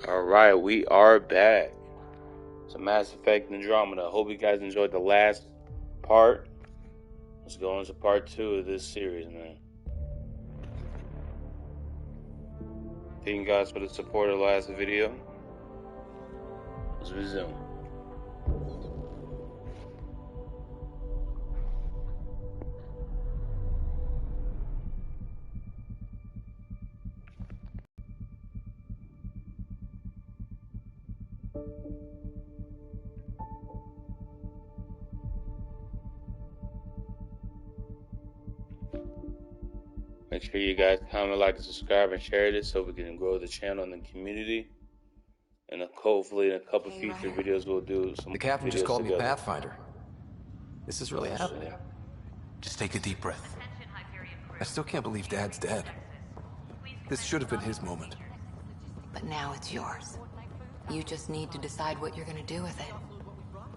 Alright, we are back. It's a Mass Effect Andromeda. I hope you guys enjoyed the last part. Let's go into part 2 of this series, man. Thank you guys for the support of the last video. Let's resume. Make sure you guys comment, like, and subscribe, and share this so we can grow the channel and the community. And hopefully in a couple future videos we'll do some. The captain just called me Pathfinder. This is really happening. Just take a deep breath. I still can't believe Dad's dead. This should have been his moment. But now it's yours. You just need to decide what you're gonna do with it.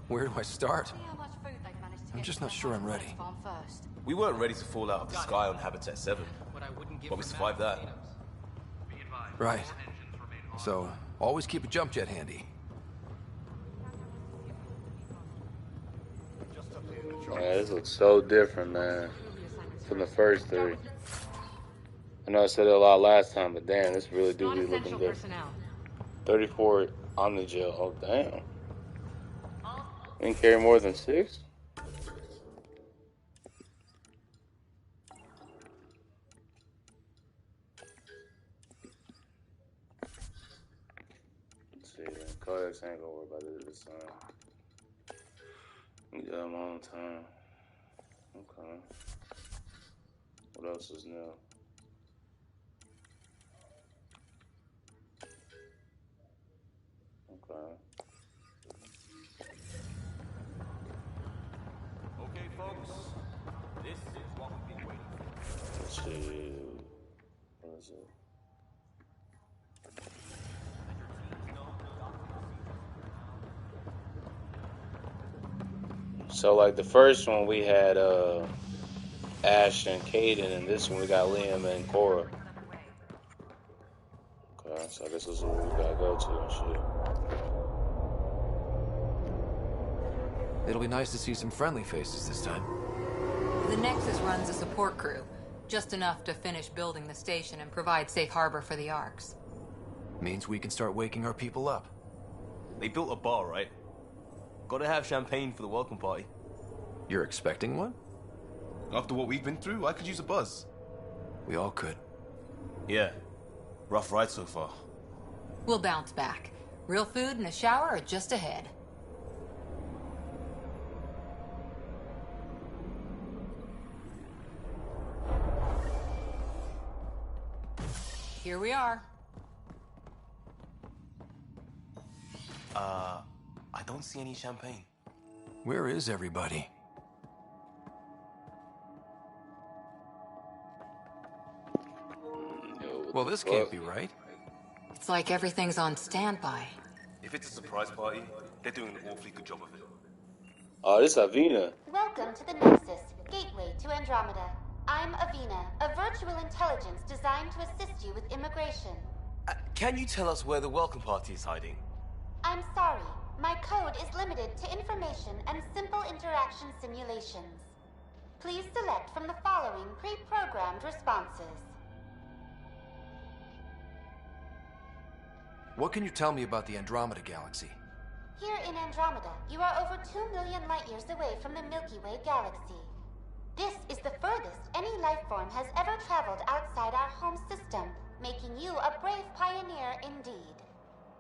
Where do I start? I'm just not sure I'm ready. We weren't ready to fall out of the sky on Habitat 7, but we survived that. Right. So, always keep a jump jet handy. Yeah, this looks so different, man, from the first three. I know I said it a lot last time, but damn, this really do be looking different. 34 Omnigel. Oh, damn. Didn't carry more than 6? Let's see. Codex ain't gonna worry about it this time. We got a long time. Okay. What else is new? Okay. Okay, folks. This is what we've been waiting for. Let's see. What is it? So, like, the first one we had Ash and Caden, and this one we got Liam and Cora. Okay, so I guess this is where we gotta go to and shit. It'll be nice to see some friendly faces this time. The Nexus runs a support crew, just enough to finish building the station and provide safe harbor for the Arks. Means we can start waking our people up. They built a bar, right? Gotta have champagne for the welcome party. You're expecting one? After what we've been through, I could use a buzz. We all could. Yeah. Rough ride so far. We'll bounce back. Real food and a shower are just ahead. Here we are. I don't see any champagne. Where is everybody? Well, this can't be right. It's like everything's on standby. If it's a surprise party, they're doing an awfully good job of it. Oh, this is Avina. Welcome to the Nexus, gateway to Andromeda. I'm Avina, a virtual intelligence designed to assist you with immigration. Can you tell us where the welcome party is hiding? I'm sorry, my code is limited to information and simple interaction simulations. Please select from the following pre-programmed responses. What can you tell me about the Andromeda galaxy? Here in Andromeda, you are over 2 million light-years away from the Milky Way galaxy. This is the furthest any life form has ever traveled outside our home system, making you a brave pioneer indeed.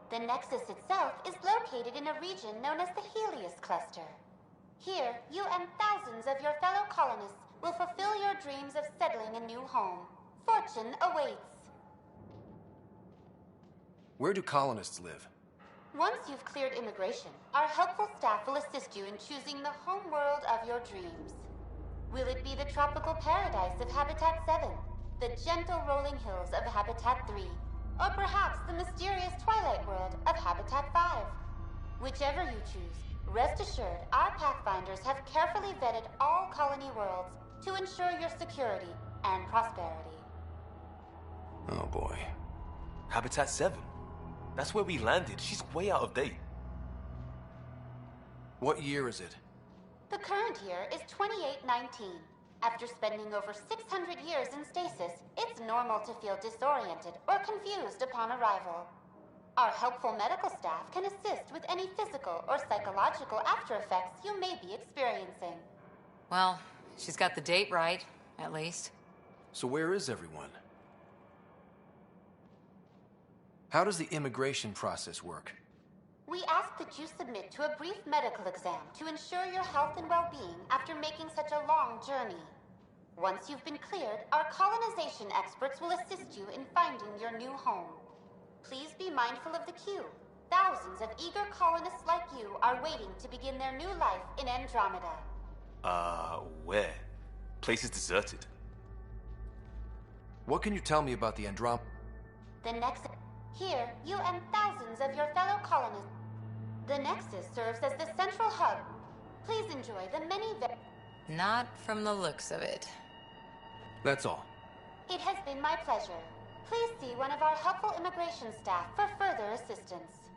The Nexus itself is located in a region known as the Helios Cluster. Here, you and thousands of your fellow colonists will fulfill your dreams of settling a new home. Fortune awaits. Where do colonists live? Once you've cleared immigration, our helpful staff will assist you in choosing the home world of your dreams. Will it be the tropical paradise of Habitat 7, the gentle rolling hills of Habitat 3, or perhaps the mysterious twilight world of Habitat 5? Whichever you choose, rest assured our Pathfinders have carefully vetted all colony worlds to ensure your security and prosperity. Oh boy. Habitat 7? That's where we landed. She's way out of date. What year is it? The current year is 2819. After spending over 600 years in stasis, it's normal to feel disoriented or confused upon arrival. Our helpful medical staff can assist with any physical or psychological after effects you may be experiencing. Well, she's got the date right, at least. So where is everyone? How does the immigration process work? We ask that you submit to a brief medical exam to ensure your health and well-being after making such a long journey. Once you've been cleared, our colonization experts will assist you in finding your new home. Please be mindful of the queue. Thousands of eager colonists like you are waiting to begin their new life in Andromeda. Where? Place is deserted. What can you tell me about the Andromeda? The Nexus. Here, you and thousands of your fellow colonists. The Nexus serves as the central hub. Please enjoy the many... Not from the looks of it. That's all. It has been my pleasure. Please see one of our helpful immigration staff for further assistance.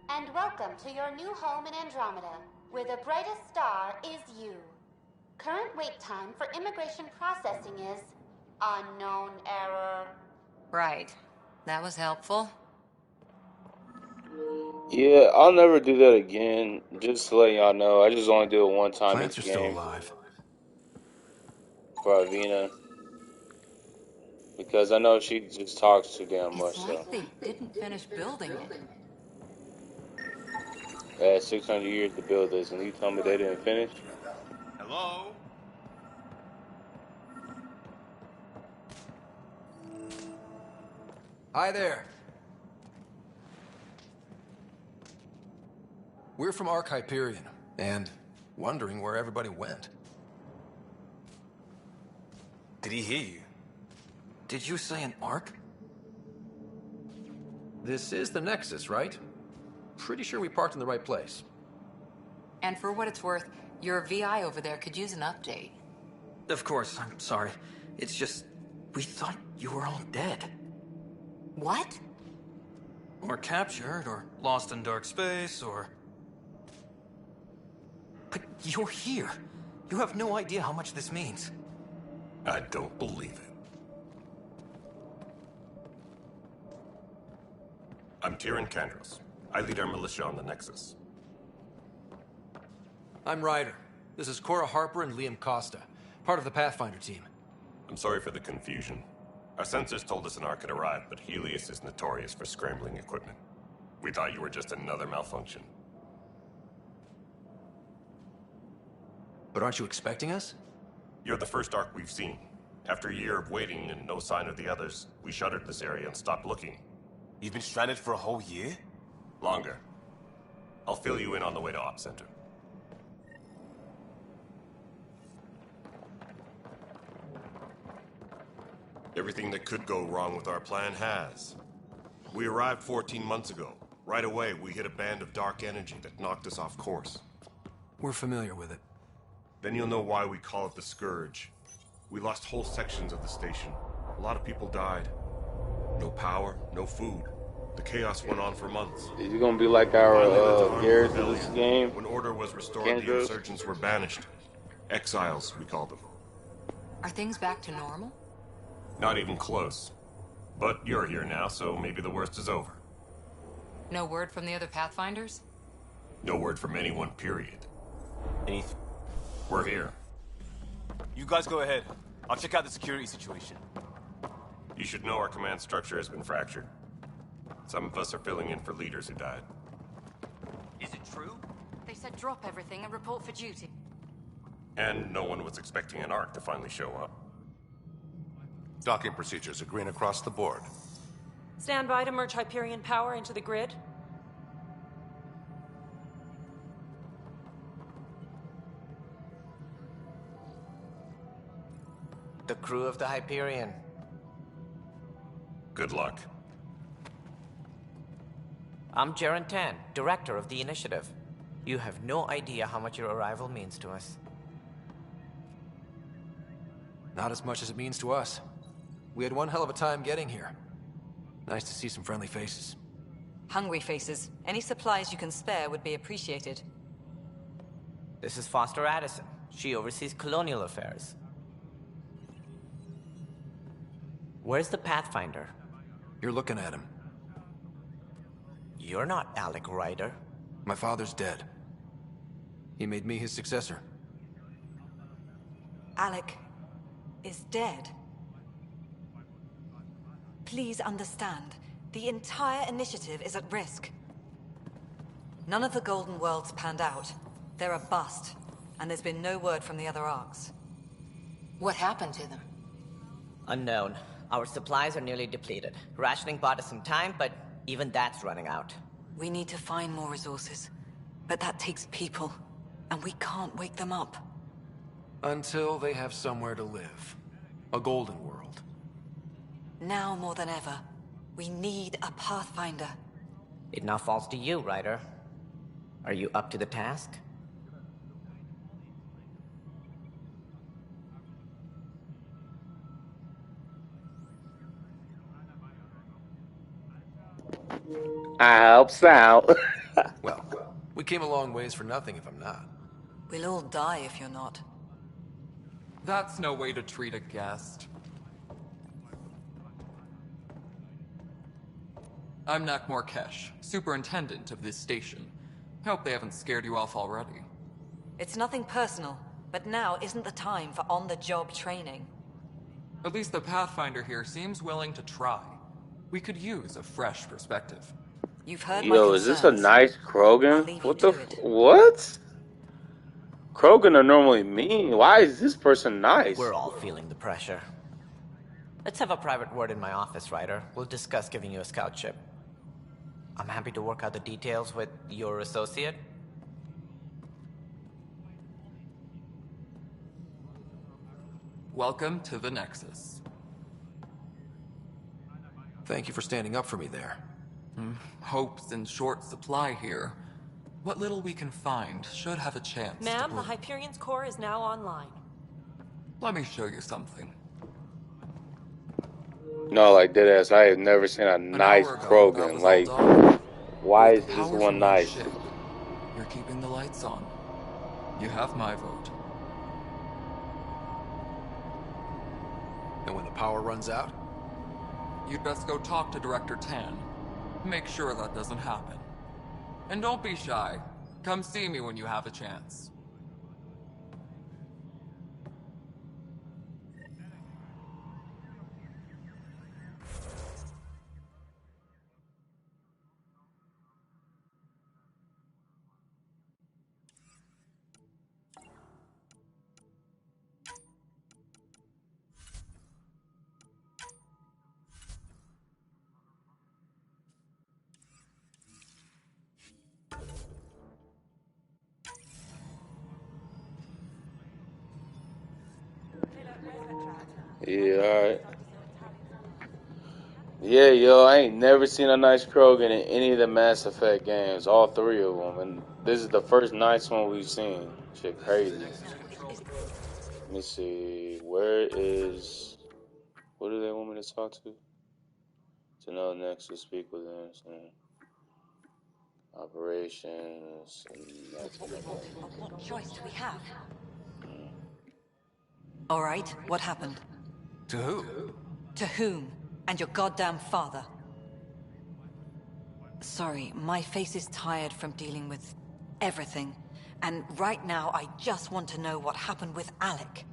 And welcome to your new home in Andromeda, where the brightest star is you. Current wait time for immigration processing is unknown error. Right. That was helpful. Yeah, I'll never do that again. Just to let y'all know, I just only do it one time in Plants the are still game alive. for Avina. Because I know she just talks too damn much, It's so. like they didn't finish building it. They had 600 years to build this, and you tell me they didn't finish? Hello? Hi there. We're from Ark Hyperion, and wondering where everybody went. Did he hear you? Did you say an Ark? This is the Nexus, right? Pretty sure we parked in the right place. And for what it's worth, your VI over there could use an update. Of course, I'm sorry. It's just, we thought you were all dead. What? Or captured, or lost in dark space, or... But you're here. You have no idea how much this means. I don't believe it. I'm Tyrion Kandros. I lead our militia on the Nexus. I'm Ryder. This is Cora Harper and Liam Costa, part of the Pathfinder team. I'm sorry for the confusion. Our sensors told us an Ark had arrived, but Helios is notorious for scrambling equipment. We thought you were just another malfunction. But aren't you expecting us? You're the first Ark we've seen. After a year of waiting and no sign of the others, we shuttered this area and stopped looking. You've been stranded for a whole year? Longer. I'll fill you in on the way to Op Center. Everything that could go wrong with our plan has. We arrived 14 months ago. Right away, we hit a band of dark energy that knocked us off course. We're familiar with it. Then you'll know why we call it the Scourge. We lost whole sections of the station. A lot of people died. No power, no food. The chaos went on for months. Is it gonna be like our Garrett in this game? When order was restored, the insurgents were banished. Exiles, we call them. Are things back to normal? Not even close. But you're here now, so maybe the worst is over. No word from the other Pathfinders? No word from anyone, period. Anything? We're here. You guys go ahead. I'll check out the security situation. You should know our command structure has been fractured. Some of us are filling in for leaders who died. Is it true? They said drop everything and report for duty. And no one was expecting an Ark to finally show up. Docking procedures are green across the board. Stand by to merge Hyperion power into the grid. The crew of the Hyperion. Good luck. I'm Jaren Tan, director of the initiative. You have no idea how much your arrival means to us. Not as much as it means to us. We had one hell of a time getting here. Nice to see some friendly faces. Hungry faces. Any supplies you can spare would be appreciated. This is Foster Addison. She oversees colonial affairs. Where's the Pathfinder? You're looking at him. You're not Alec Ryder. My father's dead. He made me his successor. Alec is dead. Please understand, the entire initiative is at risk. None of the Golden Worlds panned out. They're a bust, and there's been no word from the other arcs. What happened to them? Unknown. Our supplies are nearly depleted. Rationing bought us some time, but even that's running out. We need to find more resources, but that takes people, and we can't wake them up. Until they have somewhere to live. A golden world. Now more than ever, we need a Pathfinder. It now falls to you, Ryder. Are you up to the task? I helps out. Well, we came a long ways for nothing if I'm not. We'll all die if you're not. That's no way to treat a guest. I'm Nak Morkesh, superintendent of this station. Hope they haven't scared you off already. It's nothing personal, but now isn't the time for on-the-job training. At least the Pathfinder here seems willing to try. We could use a fresh perspective. You've heard Yo, my is this a concerns. nice Krogan? What the what? Krogan are normally mean. Why is this person nice? We're all feeling the pressure. Let's have a private word in my office, Ryder. We'll discuss giving you a scout ship. I'm happy to work out the details with your associate. Welcome to the Nexus. Thank you for standing up for me there. Hope's in short supply here. What little we can find should have a chance. Ma'am, the Hyperion's core is now online. Let me show you something. No, like deadass, I have never seen a nice Krogan. Like, why is this one nice? You're keeping the lights on. You have my vote. And when the power runs out? You'd best go talk to Director Tan. Make sure that doesn't happen. And don't be shy. Come see me when you have a chance. Yeah, alright. Yeah, yo, I ain't never seen a nice Krogan in any of the Mass Effect games, all three of them, and this is the first nice one we've seen. Shit, crazy. Let me see, what do they want me to talk to? To know next to speak with them. So. Operations. What choice do we have? All right, what happened? To who? To whom? And your goddamn father. Sorry, my face is tired from dealing with everything. And right now, I just want to know what happened with Alec.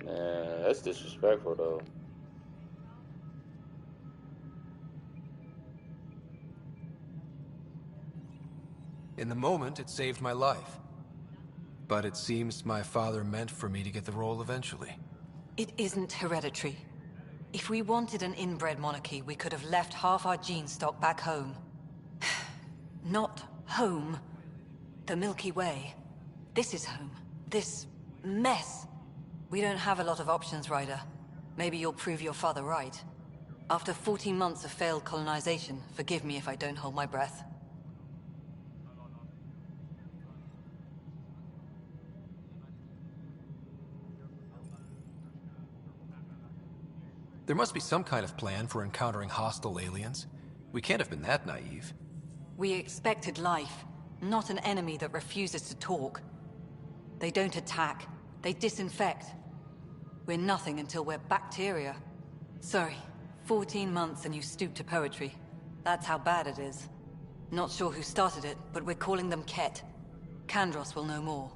Man, that's disrespectful, though. In the moment, it saved my life. But it seems my father meant for me to get the role eventually. It isn't hereditary. If we wanted an inbred monarchy, we could have left half our gene stock back home. Not home. The Milky Way. This is home. This mess. We don't have a lot of options, Ryder. Maybe you'll prove your father right. After 14 months of failed colonization, forgive me if I don't hold my breath. There must be some kind of plan for encountering hostile aliens. We can't have been that naive. We expected life, not an enemy that refuses to talk. They don't attack, they disinfect. We're nothing until we're bacteria. Sorry, 14 months and you stoop to poetry. That's how bad it is. Not sure who started it, but we're calling them Ket. Kandros will know more.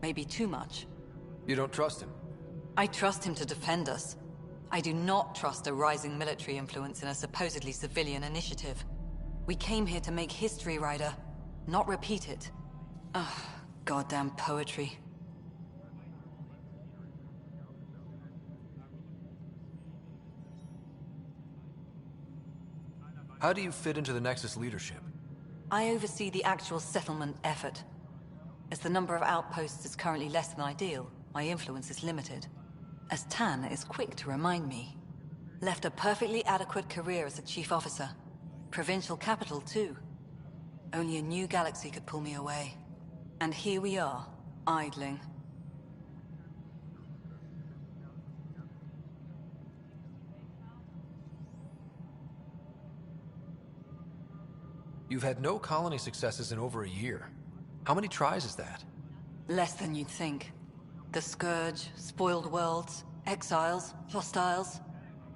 Maybe too much. You don't trust him? I trust him to defend us. I do not trust a rising military influence in a supposedly civilian initiative. We came here to make history, Ryder, not repeat it. Ugh, goddamn poetry. How do you fit into the Nexus leadership? I oversee the actual settlement effort. As the number of outposts is currently less than ideal, my influence is limited. As Tan is quick to remind me. Left a perfectly adequate career as a chief officer. Provincial capital, too. Only a new galaxy could pull me away. And here we are, idling. You've had no colony successes in over a year. How many tries is that? Less than you'd think. The Scourge, spoiled worlds, exiles, hostiles.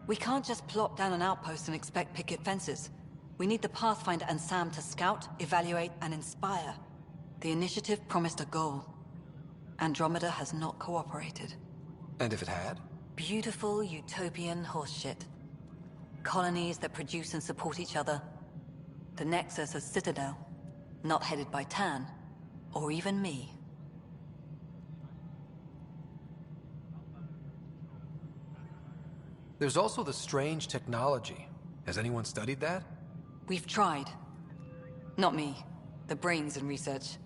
We can't just plop down an outpost and expect picket fences. We need the Pathfinder and Sam to scout, evaluate, and inspire. The initiative promised a goal. Andromeda has not cooperated. And if it had? Beautiful utopian horseshit. Colonies that produce and support each other. The Nexus as Citadel. Not headed by Tan. Or even me. There's also the strange technology. Has anyone studied that? We've tried. Not me. The brains in research.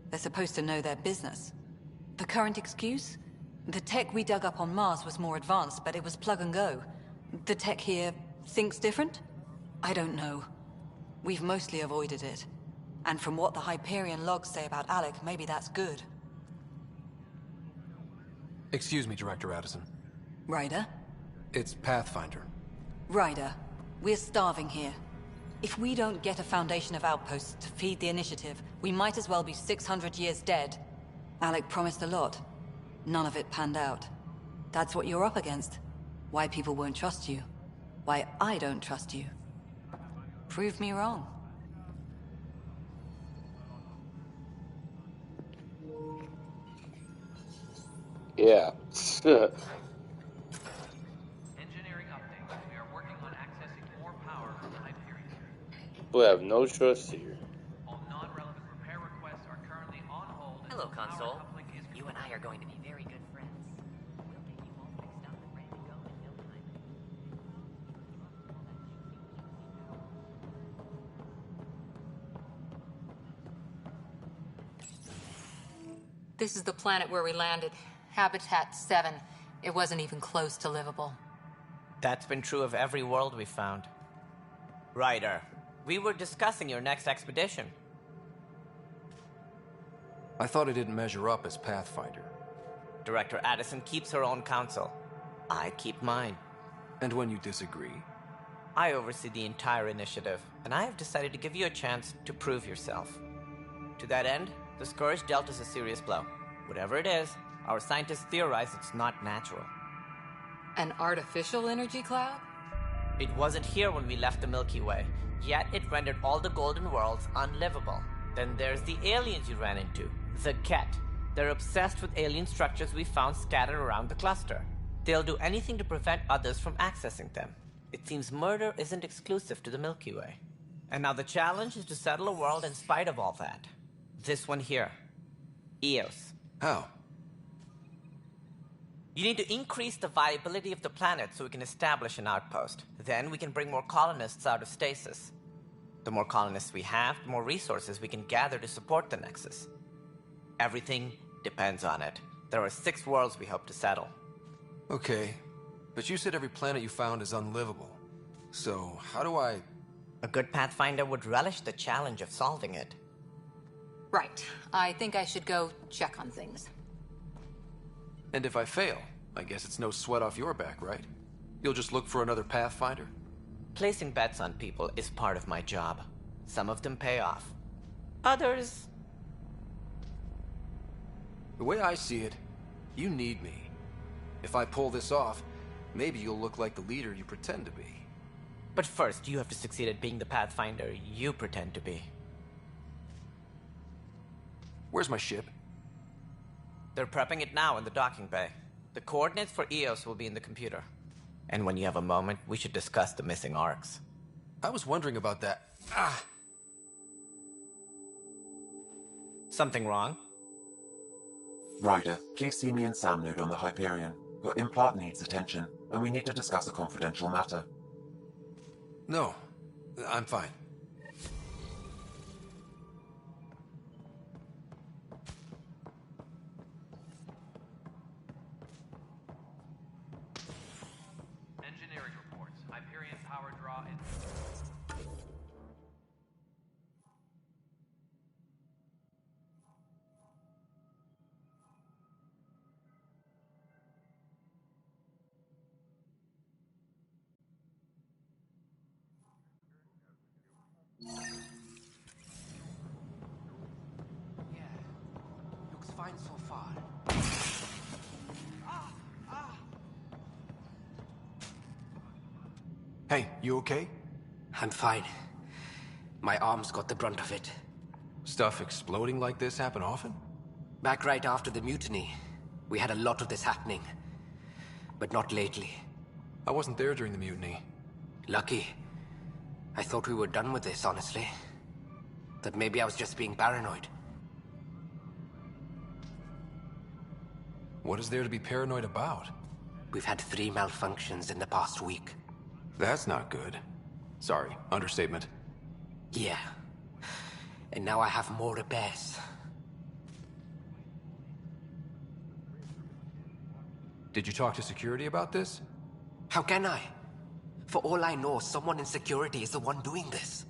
They're supposed to know their business. The current excuse? The tech we dug up on Mars was more advanced, but it was plug and go. The tech here thinks different? I don't know. We've mostly avoided it. And from what the Hyperion logs say about Alec, maybe that's good. Excuse me, Director Addison. Ryder? It's Pathfinder. Ryder, we're starving here. If we don't get a foundation of outposts to feed the initiative, we might as well be 600 years dead. Alec promised a lot. None of it panned out. That's what you're up against. Why people won't trust you. Why I don't trust you. Prove me wrong. Yeah. Engineering update. We are working on accessing more power from the Hyperion. We have no trust here. All non-relevant repair requests are currently on hold. Hello, Console. You and I are going to be very good friends. We'll get you all fixed up and ready to go in no time. This is the planet where we landed. Habitat 7. It wasn't even close to livable. That's been true of every world we found. Ryder, we were discussing your next expedition. I thought I didn't measure up as Pathfinder. Director Addison keeps her own counsel. I keep mine. And when you disagree? I oversee the entire initiative, and I have decided to give you a chance to prove yourself. To that end, the Scourge dealt us a serious blow. Whatever it is, our scientists theorize it's not natural. An artificial energy cloud? It wasn't here when we left the Milky Way, yet it rendered all the golden worlds unlivable. Then there's the aliens you ran into, the Ket. They're obsessed with alien structures we found scattered around the cluster. They'll do anything to prevent others from accessing them. It seems murder isn't exclusive to the Milky Way. And now the challenge is to settle a world in spite of all that. This one here. Eos. How? You need to increase the viability of the planet so we can establish an outpost. Then we can bring more colonists out of stasis. The more colonists we have, the more resources we can gather to support the Nexus. Everything depends on it. There are 6 worlds we hope to settle. Okay, but you said every planet you found is unlivable. So, how do I... A good Pathfinder would relish the challenge of solving it. Right. I think I should go check on things. And if I fail, I guess it's no sweat off your back, right? You'll just look for another Pathfinder? Placing bets on people is part of my job. Some of them pay off. Others... The way I see it, you need me. If I pull this off, maybe you'll look like the leader you pretend to be. But first, you have to succeed at being the Pathfinder you pretend to be. Where's my ship? They're prepping it now in the docking bay. The coordinates for EOS will be in the computer. And when you have a moment, we should discuss the missing arcs. I was wondering about that. Something wrong? Ryder, please see me and Sam Node on the Hyperion. Your implant needs attention, and we need to discuss a confidential matter. No, I'm fine. Engineering reports. Hyperion power draw is... Looks fine so far. Hey, you okay? I'm fine. My arms got the brunt of it. Stuff exploding like this happen often? Back right after the mutiny, we had a lot of this happening. But not lately. I wasn't there during the mutiny. Lucky. I thought we were done with this, honestly. That maybe I was just being paranoid. What is there to be paranoid about? We've had 3 malfunctions in the past week. That's not good. Sorry, understatement. Yeah. And now I have more repairs. Did you talk to security about this? How can I? For all I know, someone in security is the one doing this.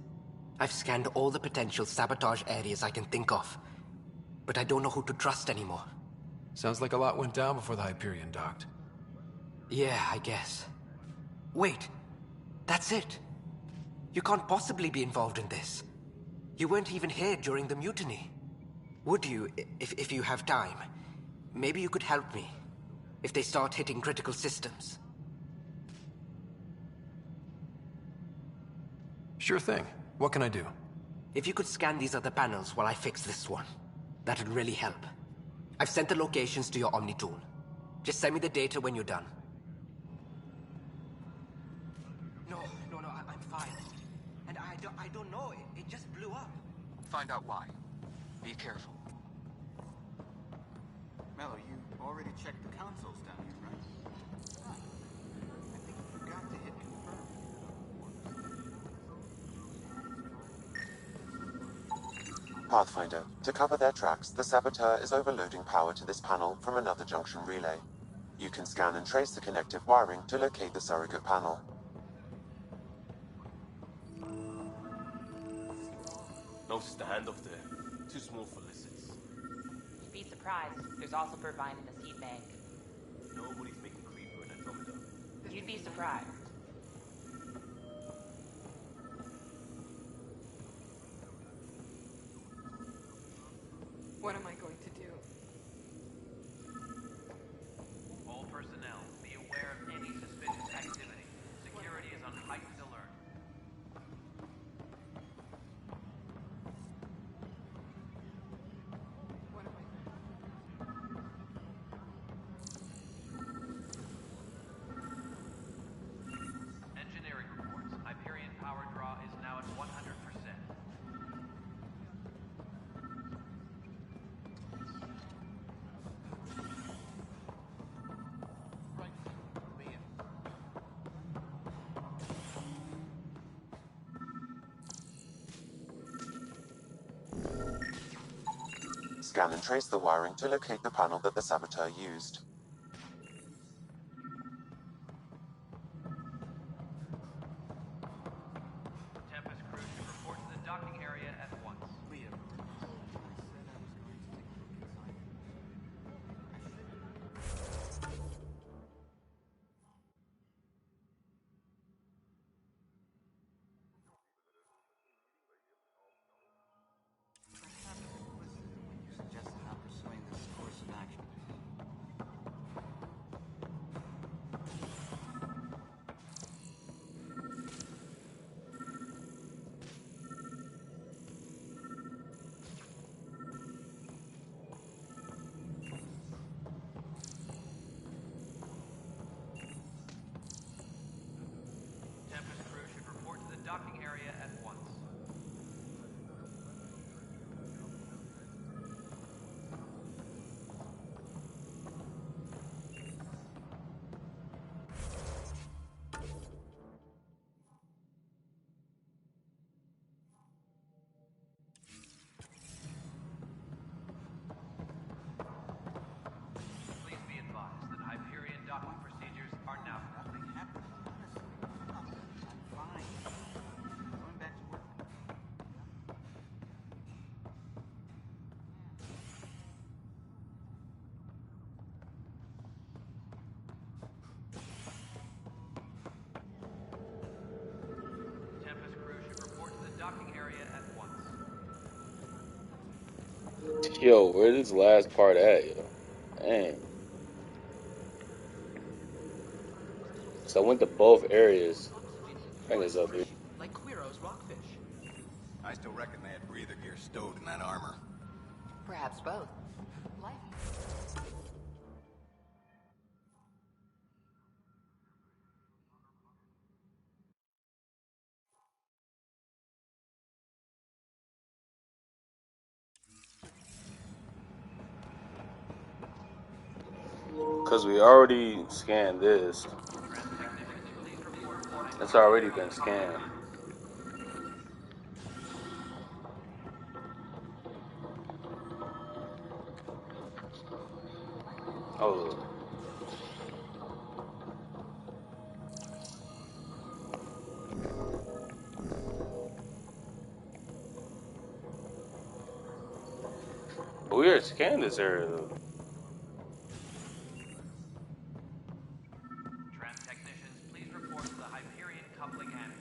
I've scanned all the potential sabotage areas I can think of. But I don't know who to trust anymore. Sounds like a lot went down before the Hyperion docked. Yeah, I guess. Wait. That's it. You can't possibly be involved in this. You weren't even here during the mutiny. Would you, if you have time? Maybe you could help me. If they start hitting critical systems. Sure thing. What can I do? If you could scan these other panels while I fix this one, that'd really help. I've sent the locations to your Omni tool. Just send me the data when you're done. No, I'm fine. And I don't know, it just blew up. Find out why. Be careful. Mello, you already checked the consoles down here, right? I think you forgot to hit confirm. Pathfinder, to cover their tracks, the Saboteur is overloading power to this panel from another junction relay. You can scan and trace the connective wiring to locate the surrogate panel. Notice the handoff there. Too small for lizards. You'd be surprised. There's also Burbine in the seed bank. Nobody's making creeper in Andromeda. You'd be surprised. What am I going to do? All personnel, be aware of any suspicious activity. Security is on heightened alert. What am I... Engineering reports. Hyperion power draw is now at 100%. Scan and trace the wiring to locate the panel that the Saboteur used. Tempest crew should report to the docking area at once. Yo, where's this last part at, yo? Dang. So I went to both areas. I think it's up here. Like Quiro's rockfish. I still reckon they had breather gear stowed in that armor. Perhaps both. Life. Because we already scanned this. It's already been scanned. Oh. We already scanned this area, though. Tram technicians, please report to the Hyperion coupling annex.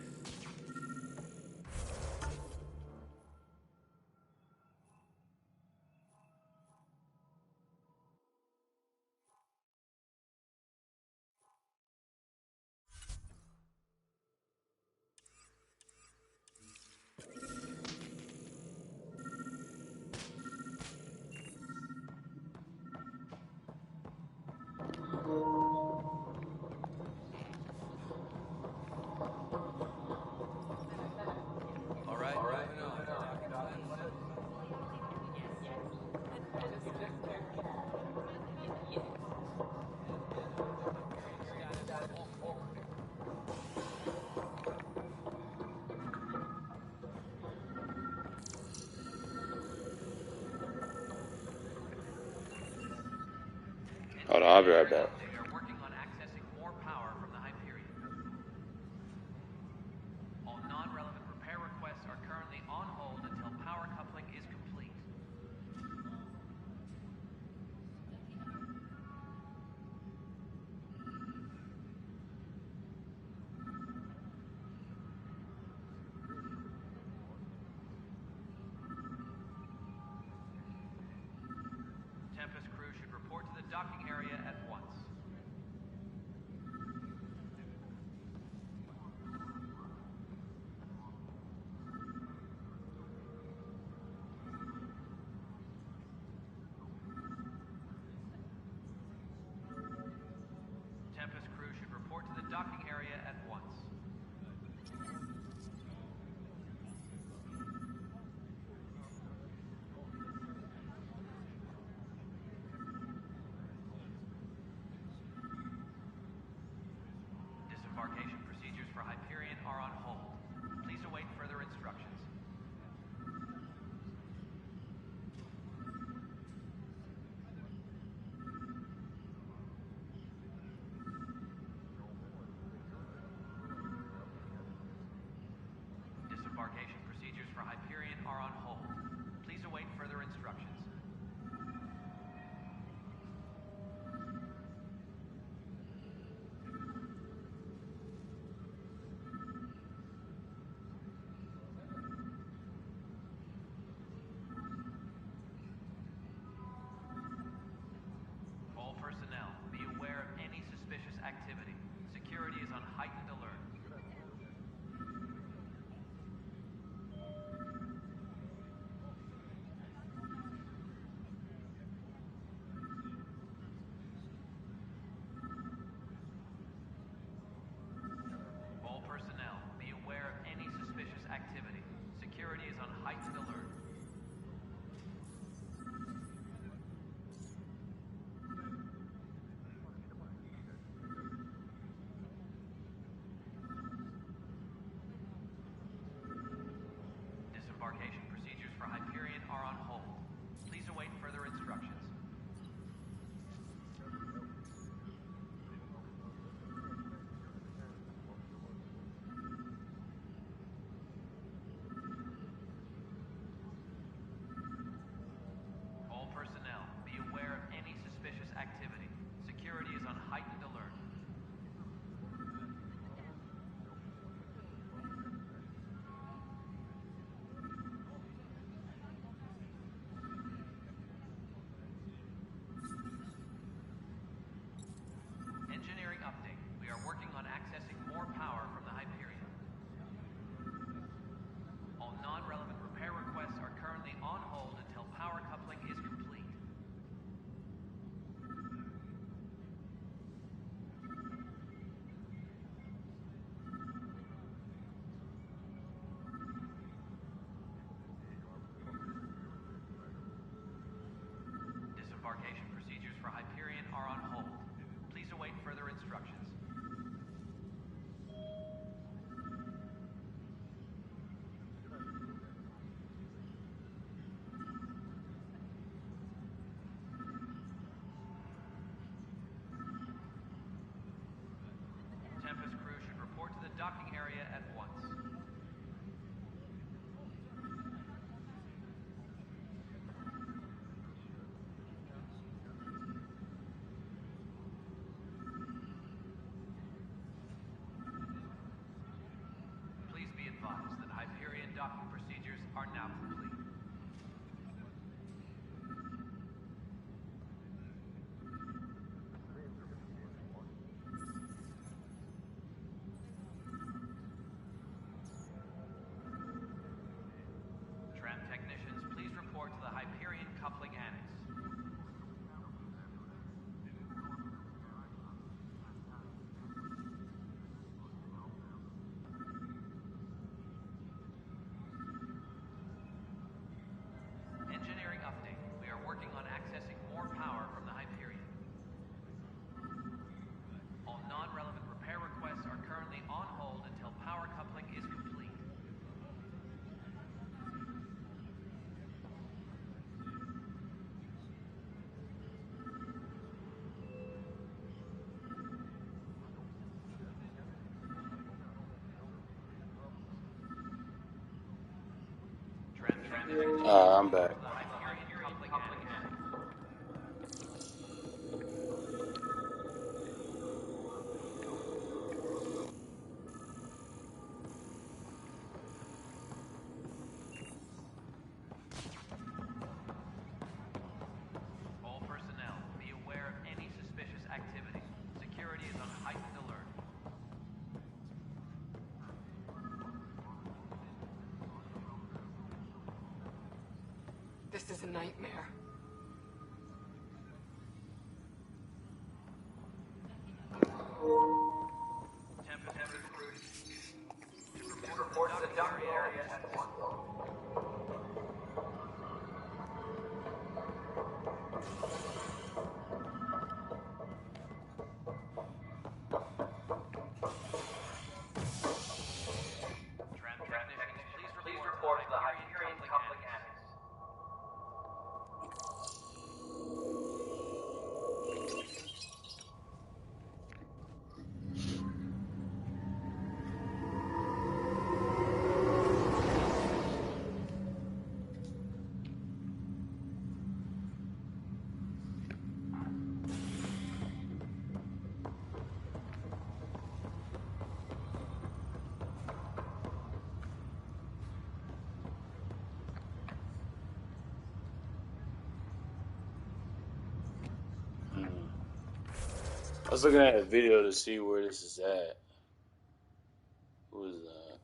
Hold on, I'll be right back. They are working on accessing more power from the Hyperion. All non-relevant repair requests are currently on hold until power coupling is complete. Tempest crew should report to the docking area at once. embarkation procedures for Hyperion are on hold. Please await further instructions. Tempest crew should report to the docking area at once. Please be advised that Hyperion docking procedures are now complete. Tram technicians, please report to the Hyperion coupling annex. Engineering update. We are working on accessing more power from the Hyperion. All non-relevant repair requests are currently on hold until power coupling is complete. I'm back. All personnel, be aware of any suspicious activity. Security is on heightened alert. This is a nightmare. Tempest crew should report to the docking area at once. Tram technicians, please report to the Hyperion coupling annex. I was looking at a video to see where this is at. Who is that?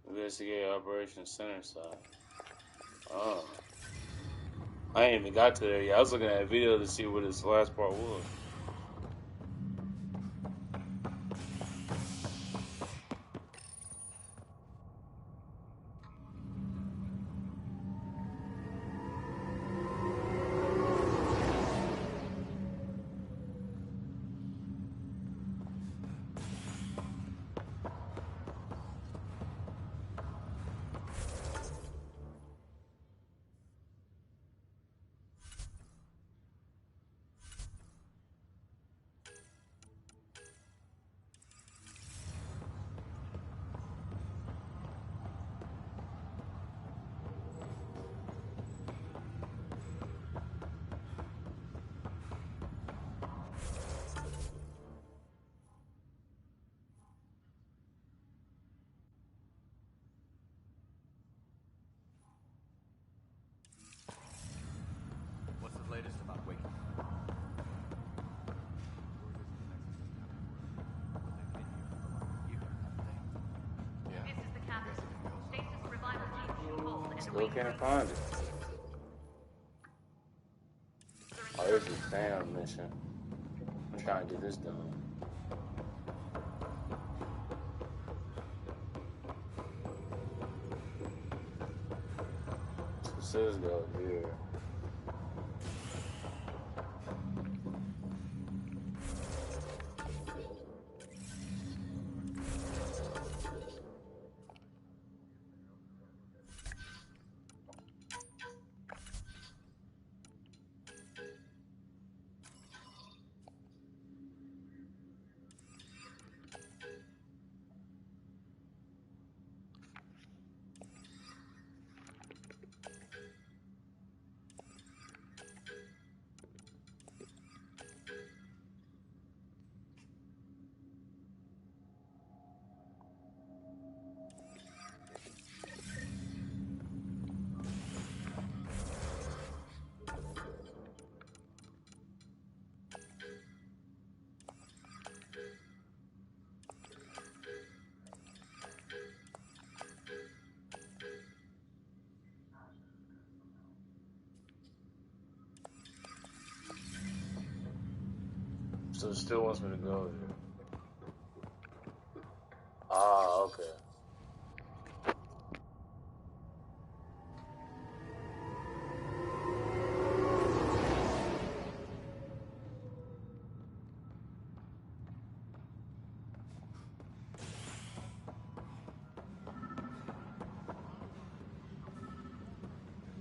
Investigate Operation Center side. Oh. I ain't even got to there yet. I was looking at a video to see what this last part was. Still can't find it. Oh, here's the Sam mission. I'm trying to get this done. So it says go here. So it still wants me to go here. Ah, okay.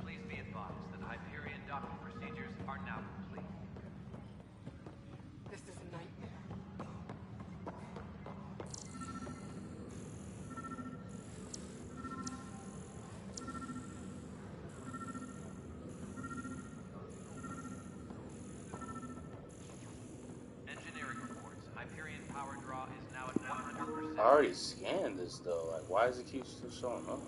Please be advised that Hyperion docking procedures are now complete. This is a nightmare. Engineering reports. Hyperion power draw is now at 100%. I already scanned this though. Like, why does it keep still showing up?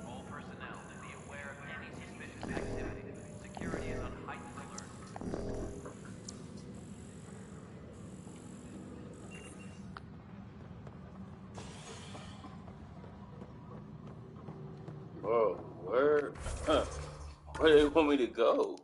All personnel to be aware of any suspicious activity. Security is on heightened alert. Bro, where? Where do they want me to go?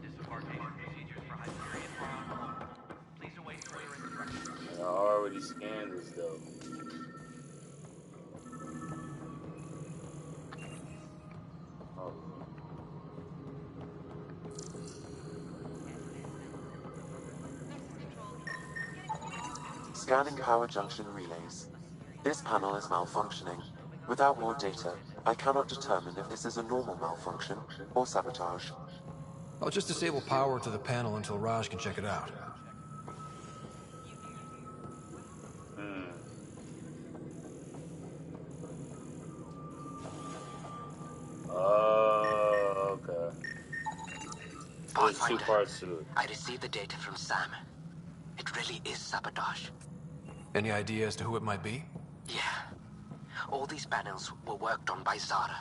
Disembarkation procedures for Hyperion are on hold. Please await further instructions. And I already scanned this though. Oh. Scanning power junction relays. This panel is malfunctioning. Without more data, I cannot determine if this is a normal malfunction or sabotage. I'll just disable power to the panel until Raj can check it out. Okay. There's two Pathfinder, parts to it. I received the data from Sam. It really is sabotage. Any idea as to who it might be? Yeah. All these panels were worked on by Zara.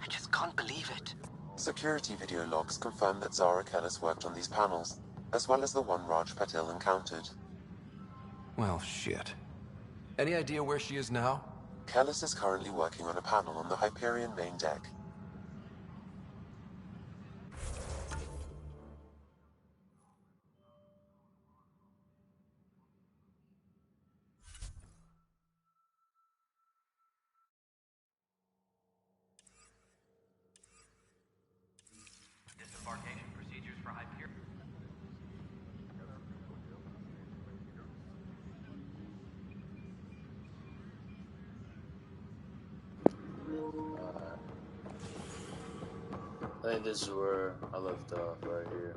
I just can't believe it. Security video logs confirm that Zara Kellis worked on these panels, as well as the one Raj Patil encountered. Well, shit. Any idea where she is now? Kellis is currently working on a panel on the Hyperion main deck. Disembarkation procedures for Hyperion. I think this is where I left off, right here.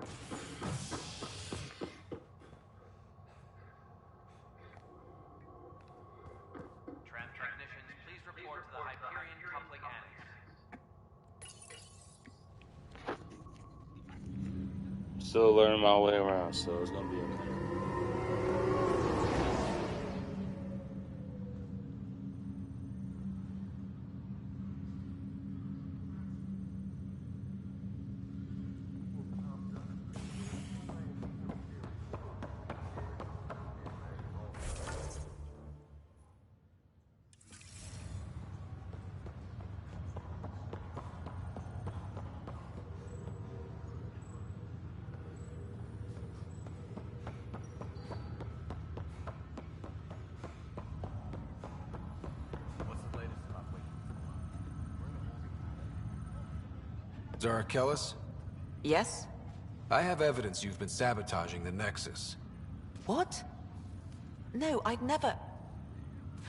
Tram technicians, please report to the Hyperion coupling annex. still learning my way around, so it's gonna be okay. Zara Kellis? Yes? I have evidence you've been sabotaging the Nexus. What? No, I'd never...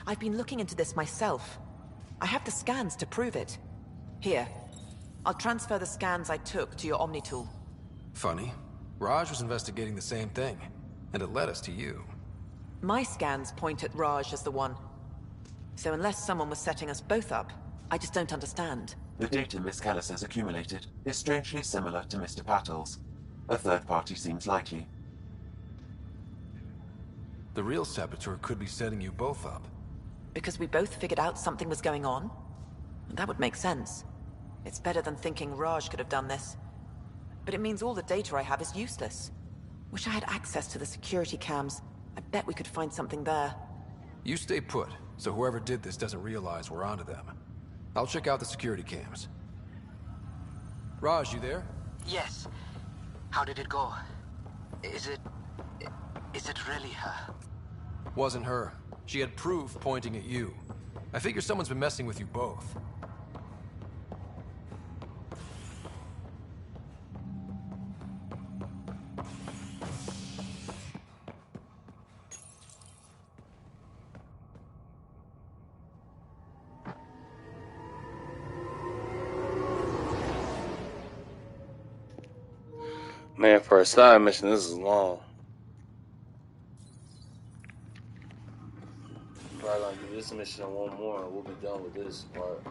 I've been looking into this myself. I have the scans to prove it. Here. I'll transfer the scans I took to your Omni tool. Funny. Raj was investigating the same thing, and it led us to you. My scans point at Raj as the one. So unless someone was setting us both up, I just don't understand. The data Miss Kellis has accumulated is strangely similar to Mr. Patel's. A third party seems likely. The real saboteur could be setting you both up. Because we both figured out something was going on? That would make sense. It's better than thinking Raj could have done this. But it means all the data I have is useless. Wish I had access to the security cams. I bet we could find something there. You stay put, so whoever did this doesn't realize we're onto them. I'll check out the security cams. Raj, you there? Yes. How did it go? Is it really her? Wasn't her. She had proof pointing at you. I figure someone's been messing with you both. Man, for a side mission, this is long. Probably gonna do this mission and one more, and we'll be done with this part.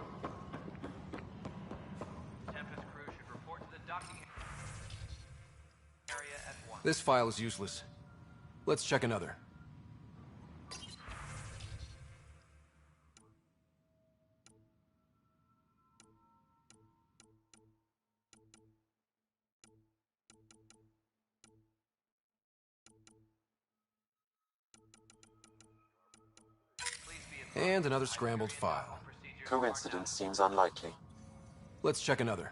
Tempest crew should report to the docking area at once. This file is useless. Let's check another. And another scrambled file. Coincidence seems unlikely. Let's check another.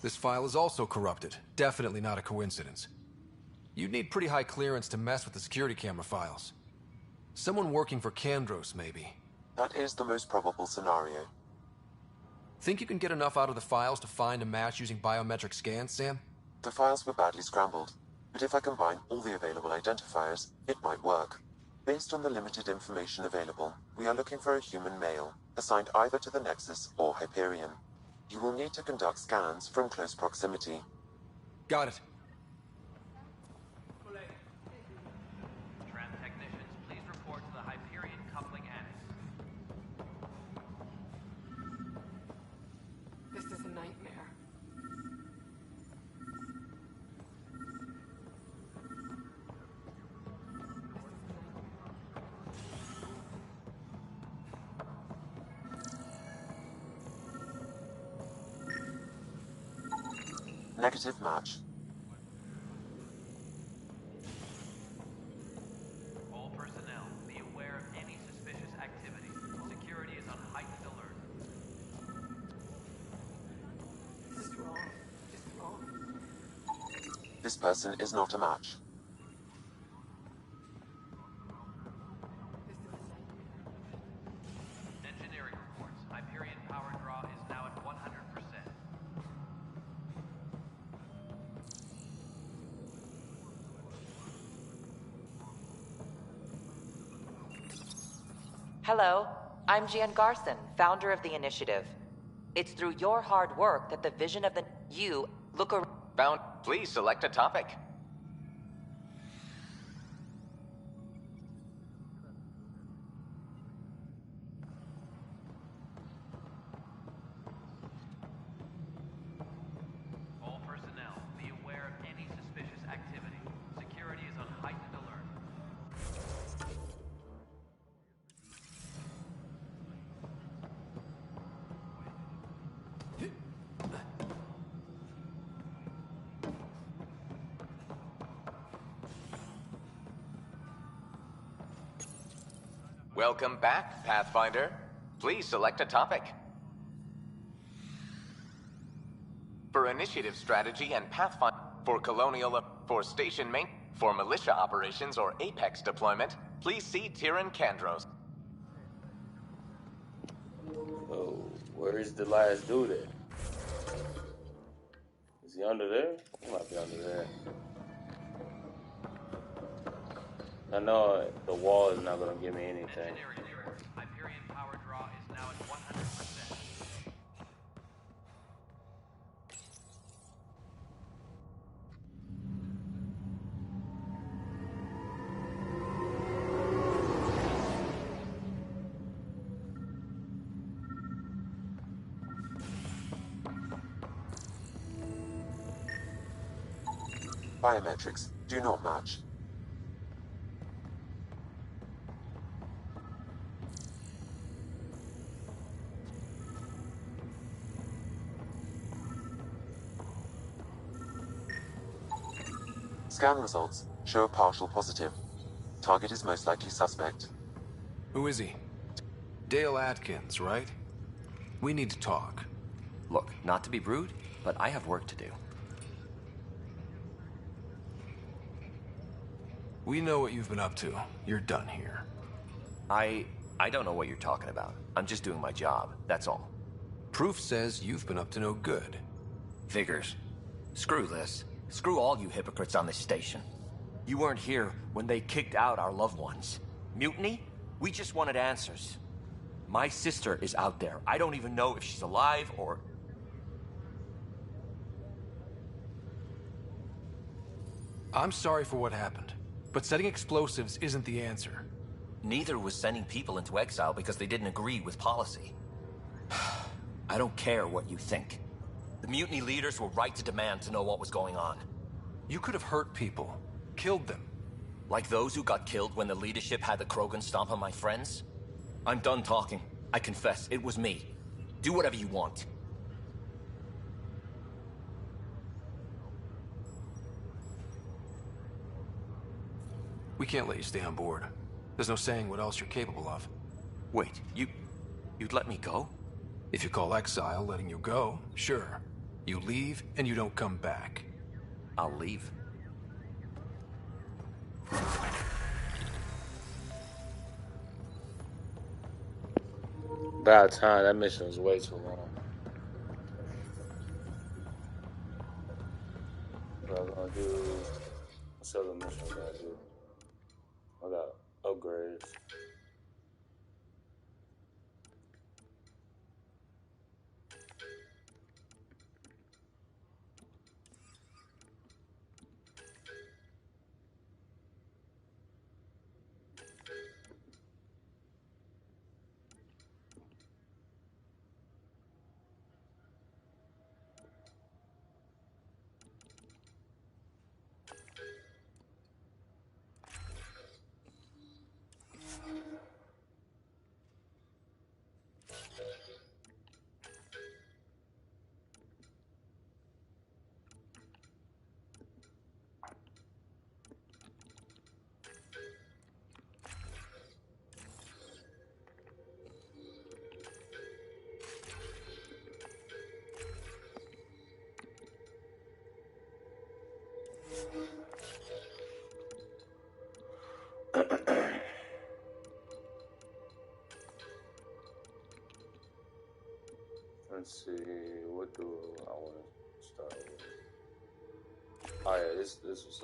This file is also corrupted. Definitely not a coincidence. You'd need pretty high clearance to mess with the security camera files. Someone working for Kandros, maybe. That is the most probable scenario. Think you can get enough out of the files to find a match using biometric scans, Sam? The files were badly scrambled, but if I combine all the available identifiers, it might work. Based on the limited information available, we are looking for a human male, assigned either to the Nexus or Hyperion. You will need to conduct scans from close proximity. Got it. Tram technicians, please report to the Hyperion coupling annex. This is a nightmare. Negative match. All personnel, be aware of any suspicious activity. Security is on heightened alert. This is wrong. Just wrong. This person is not a match. Engineering reports. Hyperion power draw is now at 100%. Hello, I'm Jan Garson, founder of the initiative. It's through your hard work that the vision of the... You look around... Please select a topic. Welcome back, Pathfinder. Please select a topic. For initiative strategy and Pathfinder, for colonial, for station main, for militia operations or Apex deployment, please see Tyrann Kandros. Oh, where is the last dude at? Is he under there? He might be under there. I know the wall is not going to give me anything. Hyperion power draw is now at 100%. Biometrics do not match. Scan results show a partial positive. Target is most likely suspect. Who is he? Dale Atkins, right? We need to talk. Look, not to be rude, but I have work to do. We know what you've been up to. You're done here. I don't know what you're talking about. I'm just doing my job, that's all. Proof says you've been up to no good. Figures. Screw this. Screw all you hypocrites on this station. You weren't here when they kicked out our loved ones. Mutiny? We just wanted answers. My sister is out there. I don't even know if she's alive or... I'm sorry for what happened, but setting explosives isn't the answer. Neither was sending people into exile because they didn't agree with policy. I don't care what you think. The mutiny leaders were right to demand to know what was going on. You could have hurt people, killed them. Like those who got killed when the leadership had the Krogan stomp on my friends? I'm done talking. I confess, it was me. Do whatever you want. We can't let you stay on board. There's no saying what else you're capable of. Wait, you'd let me go? If you call exile letting you go, sure. You leave and you don't come back. I'll leave. About time. That mission was way too long. What I'm gonna do? What's the other mission I gotta do? I got upgrades. Let's see, what do I want to start with? Oh yeah, this was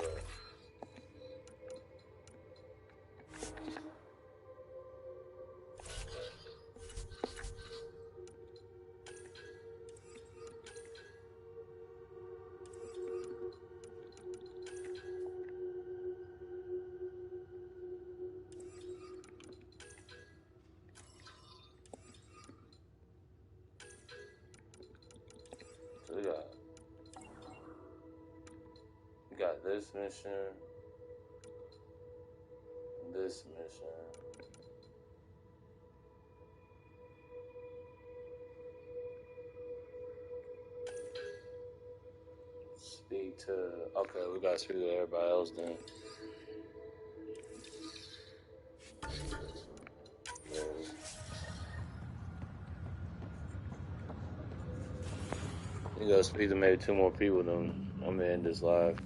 we got this mission, this mission. Speak to, okay, we gotta speak to everybody else then. You gotta speak to maybe 2 more people, then I'm gonna end this live.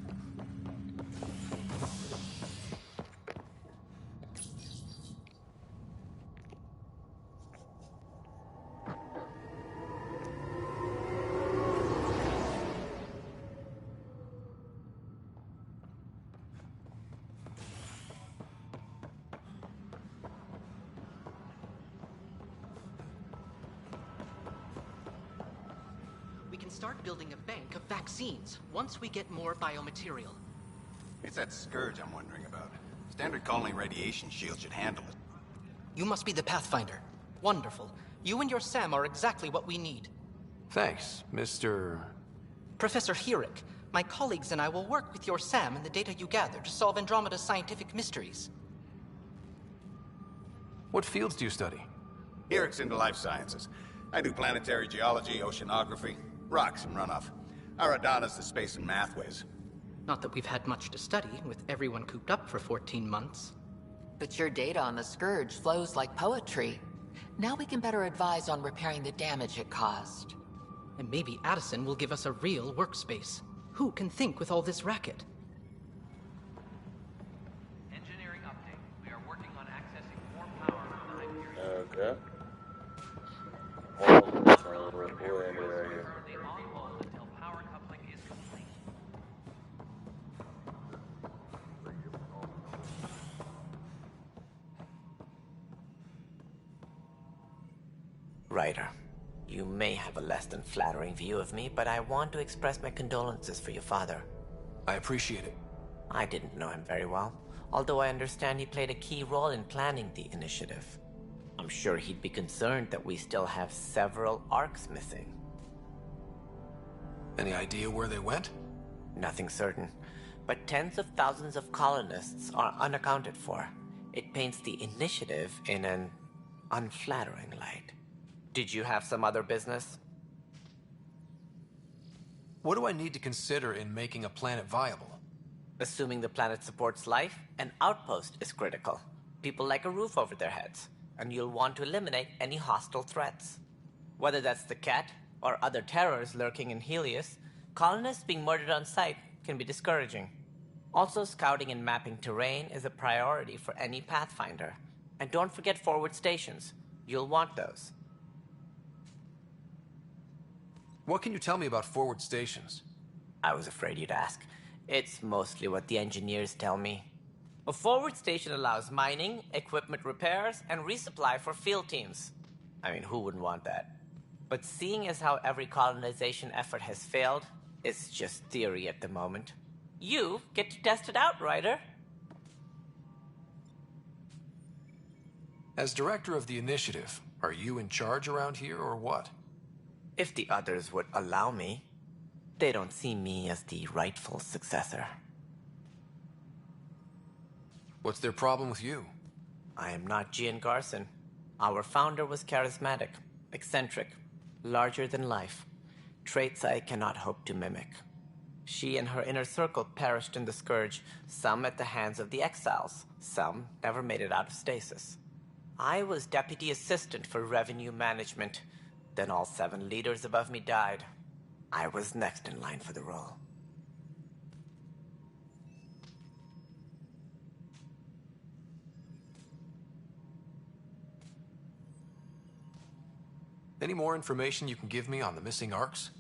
We can start building a bank of vaccines once we get more biomaterial. It's that scourge I'm wondering about. Standard colony radiation shield should handle it. You must be the Pathfinder. Wonderful. You and your Sam are exactly what we need. Thanks, Mr. Professor Herrick, my colleagues and I will work with your Sam and the data you gather to solve Andromeda's scientific mysteries. What fields do you study? Herrick's into life sciences. I do planetary geology, oceanography, rocks and runoff. Aradana's the space and math whiz. Not that we've had much to study, with everyone cooped up for 14 months. But your data on the Scourge flows like poetry. Now we can better advise on repairing the damage it caused. And maybe Addison will give us a real workspace. Who can think with all this racket? Engineering update. We are working on accessing more power from the Hyperion. Okay. We'll end it right here. Currently on hold until power coupling is complete. Ryder, you may have a less than flattering view of me, but I want to express my condolences for your father. I appreciate it. I didn't know him very well, although I understand he played a key role in planning the initiative. I'm sure he'd be concerned that we still have several arcs missing. Any idea where they went? Nothing certain, but tens of thousands of colonists are unaccounted for. It paints the initiative in an unflattering light. Did you have some other business? What do I need to consider in making a planet viable? Assuming the planet supports life, an outpost is critical. People like a roof over their heads, and you'll want to eliminate any hostile threats. Whether that's the Cat or other terrors lurking in Helios, colonists being murdered on sight can be discouraging. Also, scouting and mapping terrain is a priority for any Pathfinder. And don't forget forward stations. You'll want those. What can you tell me about forward stations? I was afraid you'd ask. It's mostly what the engineers tell me. A forward station allows mining, equipment repairs, and resupply for field teams. I mean, who wouldn't want that? But seeing as how every colonization effort has failed, it's just theory at the moment. You get to test it out, Ryder. As director of the initiative, are you in charge around here or what? If the others would allow me. They don't see me as the rightful successor. What's their problem with you? I am not Gian Garson. Our founder was charismatic, eccentric, larger than life. Traits I cannot hope to mimic. She and her inner circle perished in the Scourge, some at the hands of the Exiles, some never made it out of stasis. I was deputy assistant for revenue management. Then all 7 leaders above me died. I was next in line for the role. Any more information you can give me on the missing arcs?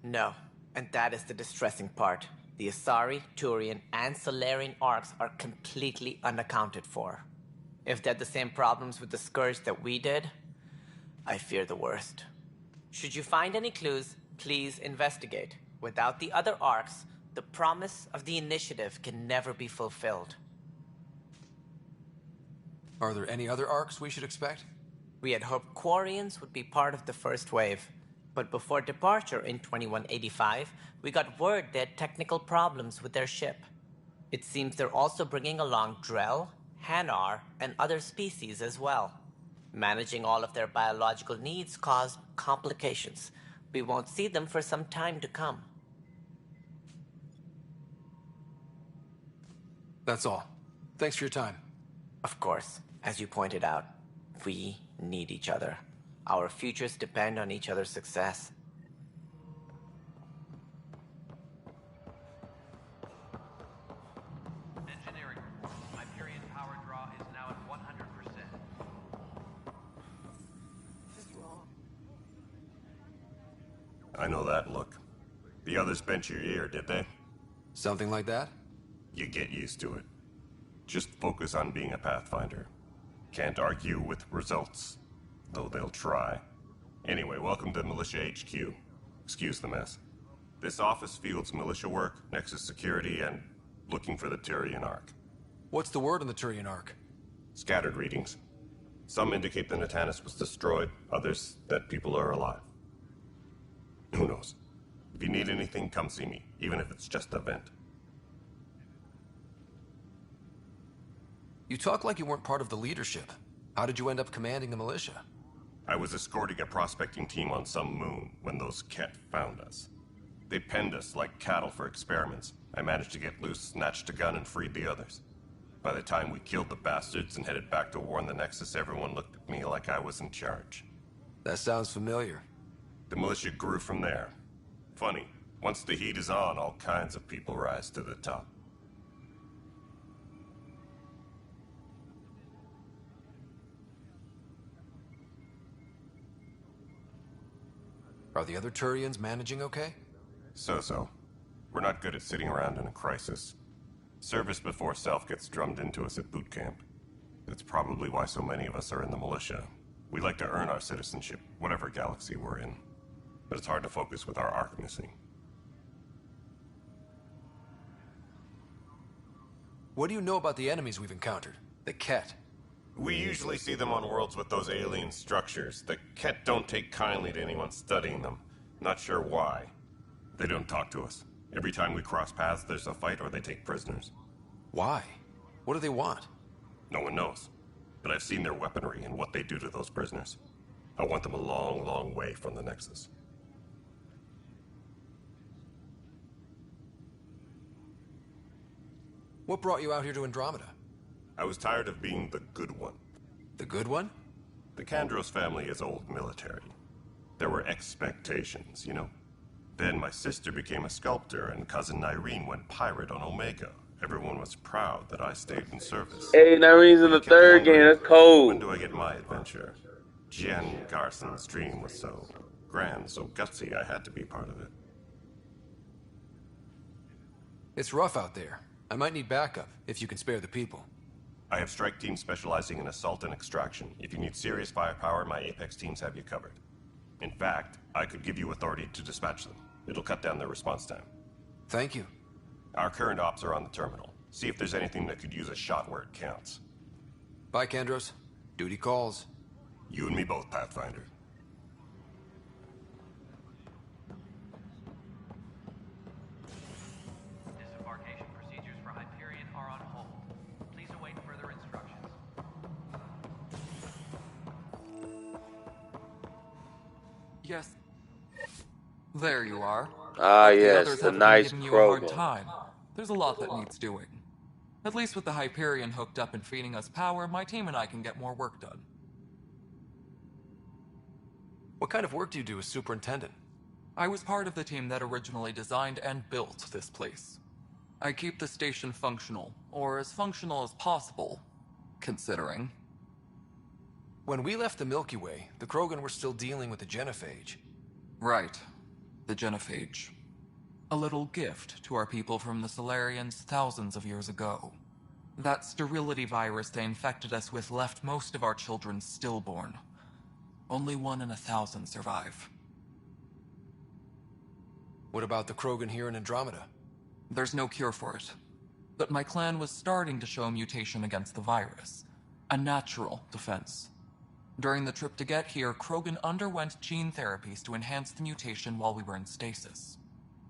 No, and that is the distressing part. The Asari, Turian, and Solarian arcs are completely unaccounted for. If they had the same problems with the Scourge that we did, I fear the worst. Should you find any clues, please investigate. Without the other arcs, the promise of the initiative can never be fulfilled. Are there any other arcs we should expect? We had hoped Quarians would be part of the first wave, but before departure in 2185, we got word they had technical problems with their ship. It seems they're also bringing along Drell, Hanar, and other species as well. Managing all of their biological needs caused complications. We won't see them for some time to come. That's all. Thanks for your time. Of course, as you pointed out, we need each other. Our futures depend on each other's success. I know that look. The others bent your ear, did they? Something like that? You get used to it. Just focus on being a Pathfinder. Can't argue with results, though they'll try. Anyway, welcome to Militia HQ. Excuse the mess. This office fields militia work, Nexus security, and looking for the Tyrian Ark. What's the word on the Tyrian Ark? Scattered readings. Some indicate the Natanus was destroyed, others that people are alive. Who knows? If you need anything, come see me, even if it's just a vent. You talk like you weren't part of the leadership. How did you end up commanding the militia? I was escorting a prospecting team on some moon when those Ket found us. They penned us like cattle for experiments. I managed to get loose, snatched a gun, and freed the others. By the time we killed the bastards and headed back to warn the Nexus, everyone looked at me like I was in charge. That sounds familiar. The militia grew from there. Funny, once the heat is on, all kinds of people rise to the top. Are the other Turians managing okay? So-so. We're not good at sitting around in a crisis. Service before self gets drummed into us at boot camp. That's probably why so many of us are in the militia. We like to earn our citizenship, whatever galaxy we're in. But it's hard to focus with our arc missing. What do you know about the enemies we've encountered? The Ket? We usually see them on worlds with those alien structures. The Ket don't take kindly to anyone studying them. Not sure why. They don't talk to us. Every time we cross paths, there's a fight or they take prisoners. Why? What do they want? No one knows. But I've seen their weaponry and what they do to those prisoners. I want them a long, long way from the Nexus. What brought you out here to Andromeda? I was tired of being the good one. The good one? The Kandros family is old military. There were expectations, you know? Then my sister became a sculptor and cousin Irene went pirate on Omega. Everyone was proud that I stayed in service. Hey, Irene's in the third game. That's cold. When do I get my adventure? Jen Garson's dream was so grand, so gutsy, I had to be part of it. It's rough out there. I might need backup, if you can spare the people. I have strike teams specializing in assault and extraction. If you need serious firepower, my Apex teams have you covered. In fact, I could give you authority to dispatch them. It'll cut down their response time. Thank you. Our current ops are on the terminal. See if there's anything that could use a shot where it counts. Bye, Kandros. Duty calls. You and me both, Pathfinder. Disembarkation procedures for Hyperion are on hold. Please await further instructions. Yes. There you are. Ah, The yes, others the haven't nice been giving you a hard Krogan. time. There's a lot that needs doing. At least with the Hyperion hooked up and feeding us power, my team and I can get more work done. What kind of work do you do as superintendent? I was part of the team that originally designed and built this place. I keep the station functional, or as functional as possible, considering. When we left the Milky Way, the Krogan were still dealing with the genophage. Right. The genophage. A little gift to our people from the Solarians thousands of years ago. That sterility virus they infected us with left most of our children stillborn. Only 1 in 1,000 survive. What about the Krogan here in Andromeda? There's no cure for it. But my clan was starting to show a mutation against the virus. A natural defense. During the trip to get here, Krogan underwent gene therapies to enhance the mutation while we were in stasis.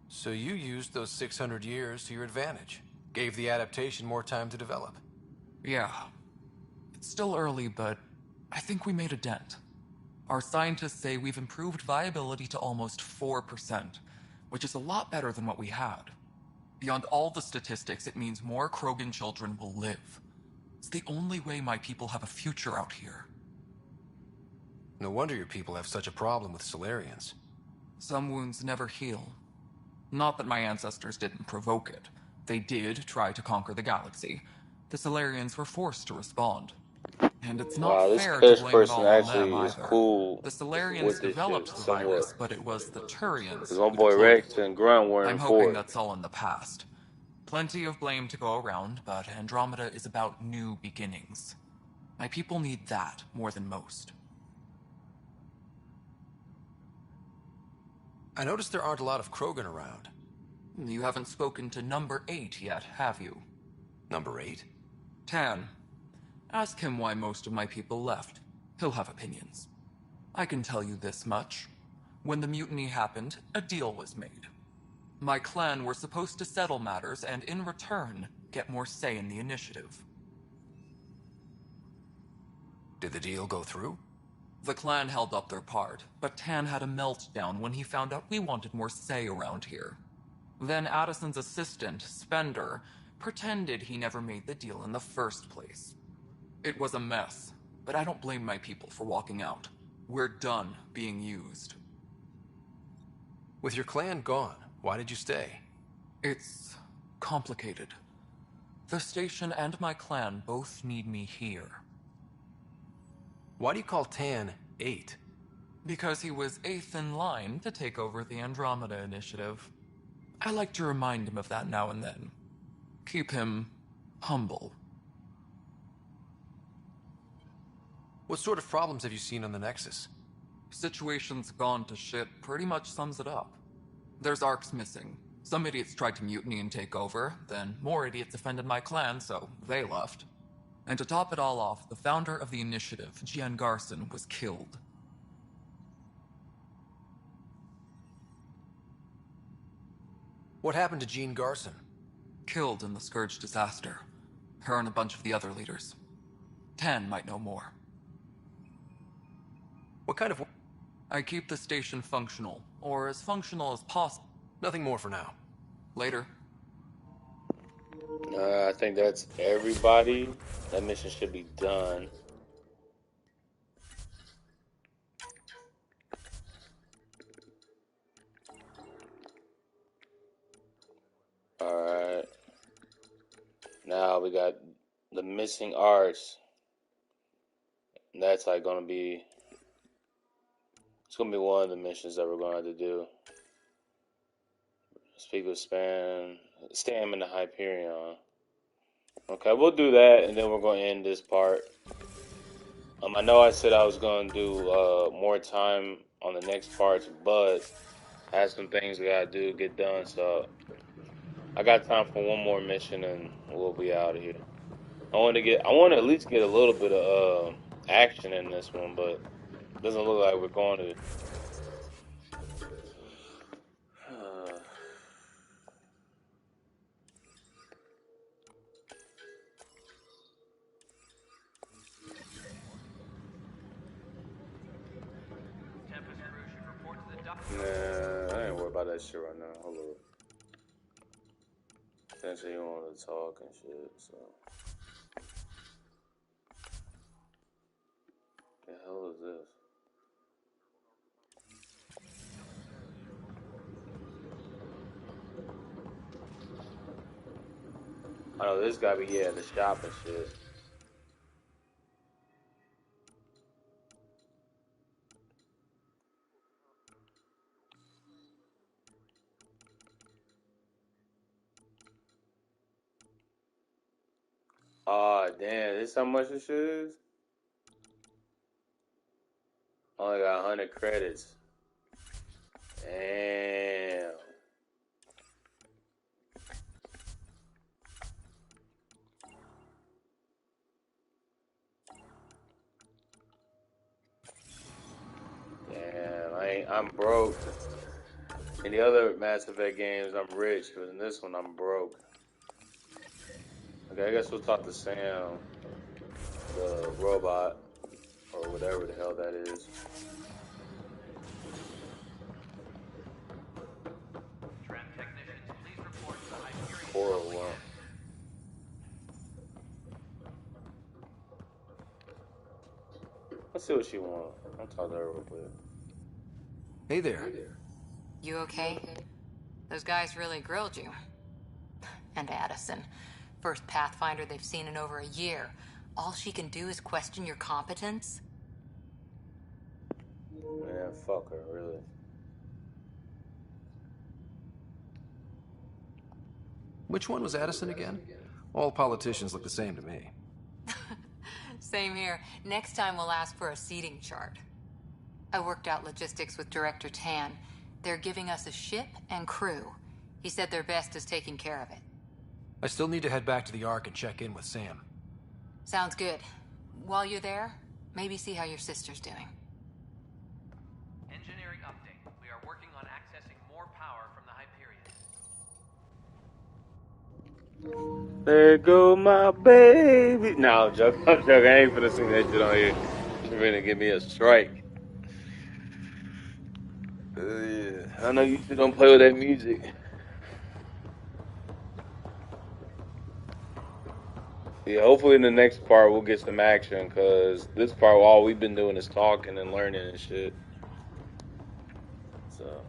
So you used those 600 years to your advantage. Gave the adaptation more time to develop. Yeah. It's still early, but I think we made a dent. Our scientists say we've improved viability to almost 4%, which is a lot better than what we had. Beyond all the statistics, it means more Krogan children will live. It's the only way my people have a future out here. No wonder your people have such a problem with Solarians. Some wounds never heal. Not that my ancestors didn't provoke it. They did try to conquer the galaxy. The Solarians were forced to respond. And it's not Wow, this fair to Kush blame it person all on actually them is either. cool The Solarians with this shit, developed the somewhat. virus, but it was the Turians Cause my who boy deployed Rex it. and Grunt weren't I'm for hoping it. that's all in the past. Plenty of blame to go around, but Andromeda is about new beginnings. My people need that more than most. I noticed there aren't a lot of Krogan around. You haven't spoken to number 8 yet, have you? Number 8? Tan. Ask him why most of my people left. He'll have opinions. I can tell you this much. When the mutiny happened, a deal was made. My clan were supposed to settle matters and, in return, get more say in the initiative. Did the deal go through? The clan held up their part, but Tan had a meltdown when he found out we wanted more say around here. Then Addison's assistant, Spender, pretended he never made the deal in the first place. It was a mess, but I don't blame my people for walking out. We're done being used. With your clan gone, why did you stay? It's complicated. The station and my clan both need me here. Why do you call Tan 8? Because he was 8th in line to take over the Andromeda initiative. I like to remind him of that now and then. Keep him humble. What sort of problems have you seen on the Nexus? Situation's gone to shit pretty much sums it up. There's arcs missing. Some idiots tried to mutiny and take over, then more idiots offended my clan, so they left. And to top it all off, the founder of the initiative, Gian Garson, was killed. What happened to Jean Garson? Killed in the Scourge disaster. Her and a bunch of the other leaders. Tan might know more. What kind of... I keep the station functional, or as functional as possible. Nothing more for now. Later. I think that's everybody. That mission should be done. Alright. Now we got the missing arts. And that's like gonna be... It's gonna be one of the missions that we're gonna have to do. Speak with Stamina Hyperion. Okay, we'll do that, and then we're going to end this part. I know I said I was going to do more time on the next parts, but I have some things I got to get done, so I got time for one more mission, and we'll be out of here. I want to at least get a little bit of action in this one, but it doesn't look like we're going to. Nah, I ain't worried about that shit right now. Hold up. Essentially, you want to talk and shit, so. The hell is this? I know this gotta be, yeah, the shop and shit. Oh, damn, this how much this shit is? Only got 100 credits. Damn. Damn, I'm broke. In the other Mass Effect games, I'm rich, but in this one, I'm broke. Okay, I guess we'll talk to Sam, the robot, or whatever the hell that is. Tram technicians, please report to the Hyperion. 401. Let's see what she wants. I'll talk to her real quick. Hey there. You okay? Those guys really grilled you. And Addison. First Pathfinder they've seen in over a year. all she can do is question your competence? Man, fuck her, really. Which one was Addison again? All politicians look the same to me. Same here. Next time we'll ask for a seating chart. I worked out logistics with Director Tan. They're giving us a ship and crew. He said their best is taking care of it. I still need to head back to the Ark and check in with Sam. Sounds good. While you're there, maybe see how your sister's doing. Engineering update. We are working on accessing more power from the Hyperion. There go my baby. No, I'm joking. I'm joking. I ain't finna sing that shit on here. You're gonna give me a strike. Yeah. I know you two don't play with that music. Yeah, hopefully in the next part we'll get some action, because this part all we've been doing is talking and learning and shit. So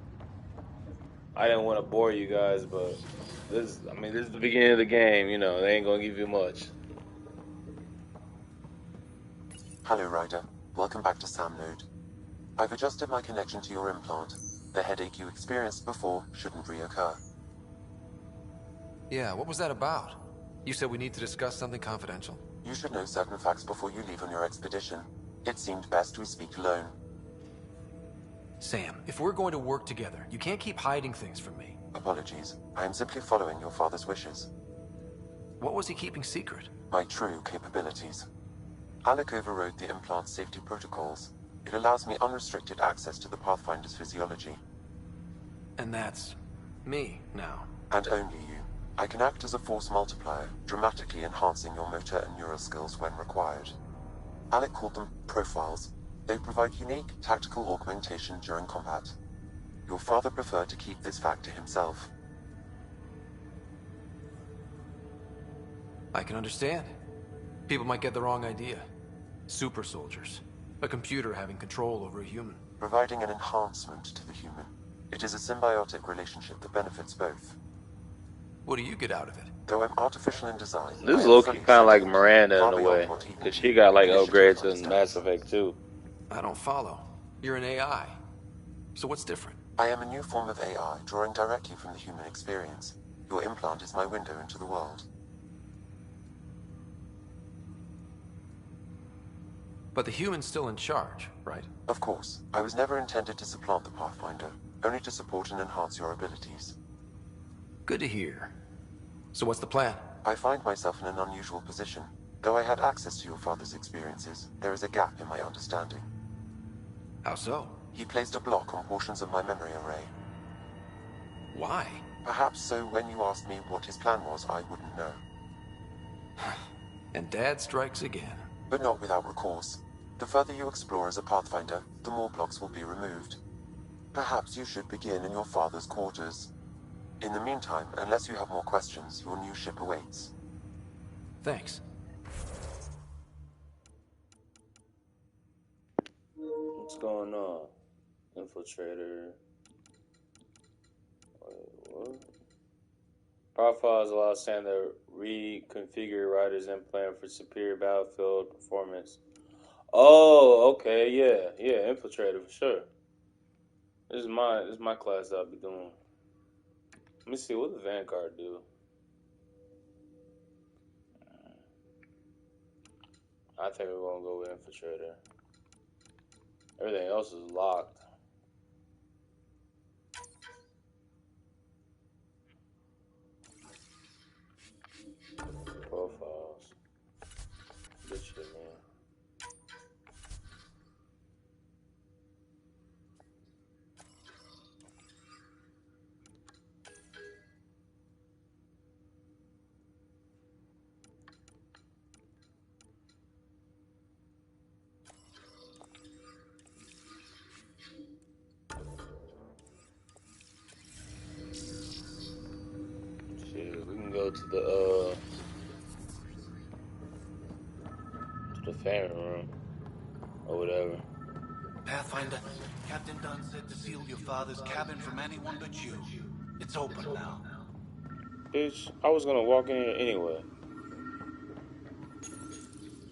I didn't want to bore you guys, but this is the beginning of the game, you know, they ain't gonna give you much. Hello, Ryder. Welcome back to Sam Node. I've adjusted my connection to your implant. The headache you experienced before shouldn't reoccur. Yeah, what was that about? You said we need to discuss something confidential? You should know certain facts before you leave on your expedition. It seemed best we speak alone. Sam, if we're going to work together, you can't keep hiding things from me. Apologies. I am simply following your father's wishes. What was he keeping secret? My true capabilities. Alec overrode the implant's safety protocols. It allows me unrestricted access to the Pathfinder's physiology. And that's me now. And only you. I can act as a force multiplier, dramatically enhancing your motor and neural skills when required. Alec called them profiles. They provide unique tactical augmentation during combat. Your father preferred to keep this fact to himself. I can understand. People might get the wrong idea. Super soldiers. A computer having control over a human. Providing an enhancement to the human. It is a symbiotic relationship that benefits both. What do you get out of it? Though I'm artificial in design, This is low-key kind of like Miranda in a way, because she got like upgrades in Mass Effect 2. I don't follow. You're an AI. So what's different? I am a new form of AI, drawing directly from the human experience. Your implant is my window into the world. But the human's still in charge, right? Of course. I was never intended to supplant the Pathfinder, only to support and enhance your abilities. Good to hear. So what's the plan? I find myself in an unusual position. Though I had access to your father's experiences, there is a gap in my understanding. How so? He placed a block on portions of my memory array. Why? Perhaps so when you asked me what his plan was, I wouldn't know. And Dad strikes again. But not without recourse. The further you explore as a Pathfinder, the more blocks will be removed. Perhaps you should begin in your father's quarters. In the meantime, unless you have more questions, your new ship awaits. Thanks. What's going on? Infiltrator. Wait, what? Profiles allow Sam to reconfigure Ryder's implant for superior battlefield performance. Oh, okay, yeah, Infiltrator for sure. This is my class I'll be doing. Let me see, what does Vanguard do? I think we're gonna go with Infiltrator. Everything else is locked. Profiles. Good shit, man. Shit, we can go to the family room or whatever. Pathfinder, Captain Dunn said to seal your father's cabin from anyone but you. It's open now. Bitch, I was gonna walk in here anyway.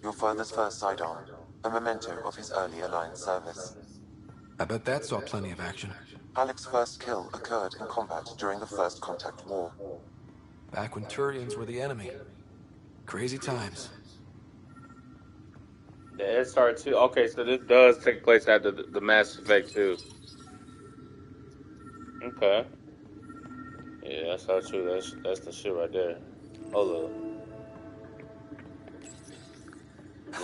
Your father's first sidearm, a memento of his early Alliance service. I bet that saw plenty of action. Alec's first kill occurred in combat during the First Contact War. Back when Turians were the enemy. Crazy times. The SR2. Okay, so this does take place after the Mass Effect 2. Okay. Yeah, that's how true. That's the shit right there. Hold up.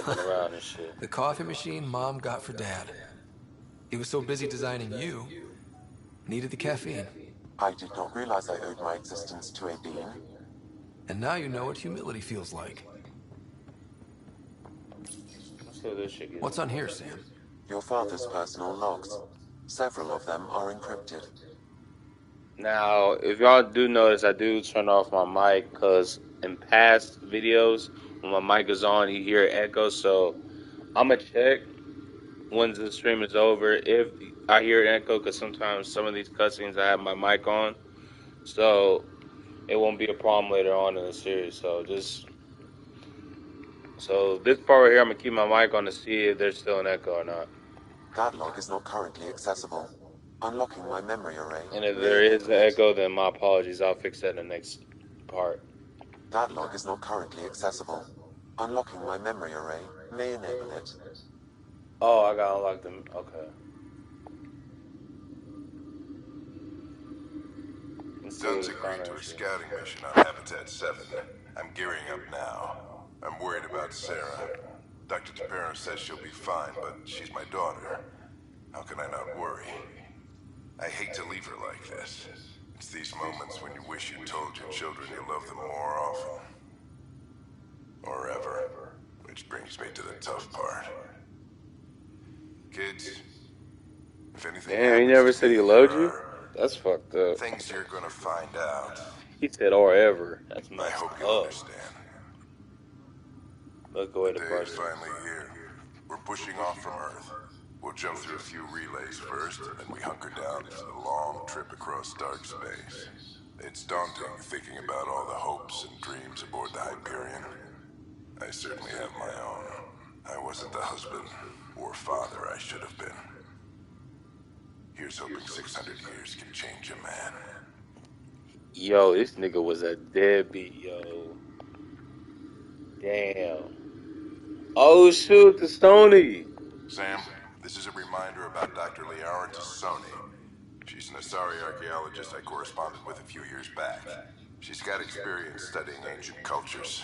Looking around and shit. The coffee machine Mom got for Dad. He was so busy designing you, needed the caffeine. I did not realize I owed my existence to a being. And now you know what humility feels like. What's on here, Sam? Your father's personal logs. Several of them are encrypted. Now, if y'all do notice, I do turn off my mic because in past videos, when my mic is on, you hear echo. So I'm going to check when the stream is over if I hear echo, because sometimes some of these cutscenes I have my mic on. So it won't be a problem later on in the series. So this part right here, I'm going to keep my mic on to see if there's still an echo or not. That log is not currently accessible. Unlocking my memory array. And if there is an echo, then my apologies. I'll fix that in the next part. That log is not currently accessible. Unlocking my memory array may enable it. Oh, I gotta unlock them. Okay. Dunn's agreed to a scouting mission on Habitat 7. I'm gearing up now. I'm worried about Sarah. Dr. Tapero says she'll be fine, but she's my daughter. How can I not worry? I hate to leave her like this. It's these moments when you wish you told your children you love them more often. Or ever. Which brings me to the tough part. Kids, if anything Damn, he never said he loved you? That's fucked up. Things you're gonna find out. He said or ever. That's I messed hope you up. understand. Look away The the day is person. finally here. We're pushing off from Earth. We'll jump through a few relays first, then we hunker down for the long trip across dark space. It's daunting thinking about all the hopes and dreams aboard the Hyperion. I certainly have my own. I wasn't the husband or father I should have been. Here's hoping 600 years can change a man. Yo, this nigga was a deadbeat, yo. Damn. Oh shoot, the Stony. Sam, this is a reminder about Dr. Liara Tassoni. She's an Asari archaeologist I corresponded with a few years back. She's got experience studying ancient cultures.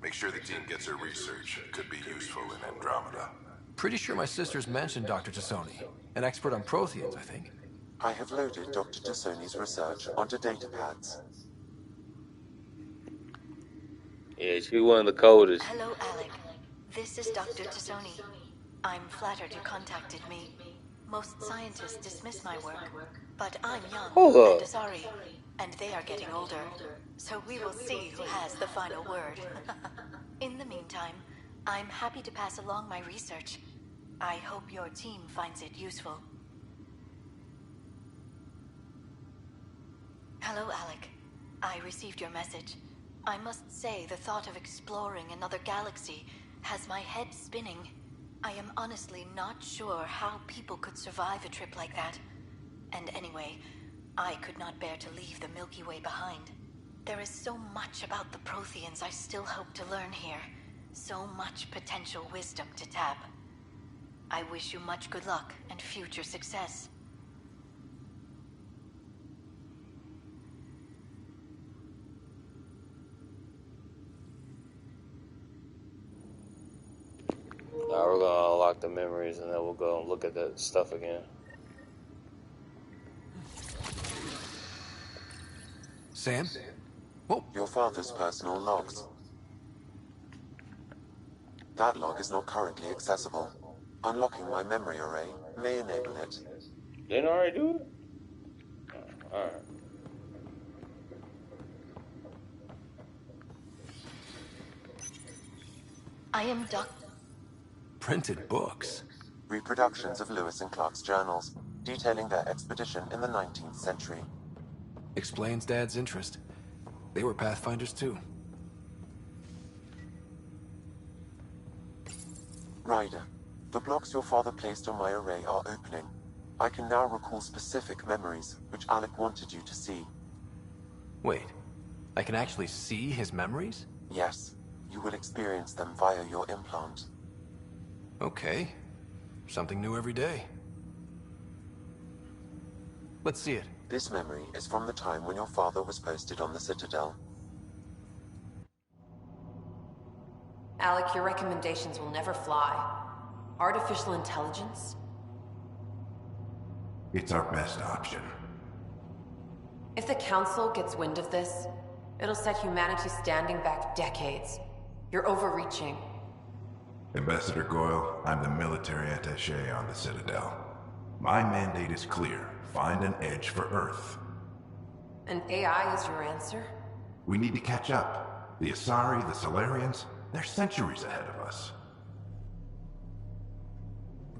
Make sure the team gets her research. Could be useful in Andromeda. Pretty sure my sisters mentioned Dr. Tassoni. An expert on Protheans, I think. I have loaded Dr. Tassoni's research onto datapads. Yeah, she one of the coldest. Hello, Alec. This is Dr. Tassoni. I'm flattered you contacted me. Most scientists dismiss my work, but I'm young Hold up. and Asari, and they are getting older. So we will see who has the final word. In the meantime, I'm happy to pass along my research. I hope your team finds it useful. Hello, Alec. I received your message. I must say the thought of exploring another galaxy has my head spinning. I am honestly not sure how people could survive a trip like that. And anyway, I could not bear to leave the Milky Way behind. There is so much about the Protheans I still hope to learn here. So much potential wisdom to tap. I wish you much good luck and future success. Now we're gonna unlock the memories and then we'll go and look at that stuff again. Sam? Your father's personal logs. That log is not currently accessible. Unlocking my memory array may enable it. Didn't I already do it? Oh, alright. I am Printed books. Reproductions of Lewis and Clark's journals, detailing their expedition in the 19th century. Explains Dad's interest. They were Pathfinders too. Ryder, the blocks your father placed on my array are opening. I can now recall specific memories, which Alec wanted you to see. Wait, I can actually see his memories? Yes, you will experience them via your implant. Okay. Something new every day. Let's see it. This memory is from the time when your father was posted on the Citadel. Alec, your recommendations will never fly. Artificial intelligence? It's our best option. If the Council gets wind of this, it'll set humanity standing back decades. You're overreaching. Ambassador Goyle, I'm the military attaché on the Citadel. My mandate is clear. Find an edge for Earth. And AI is your answer? We need to catch up. The Asari, the Solarians, they're centuries ahead of us.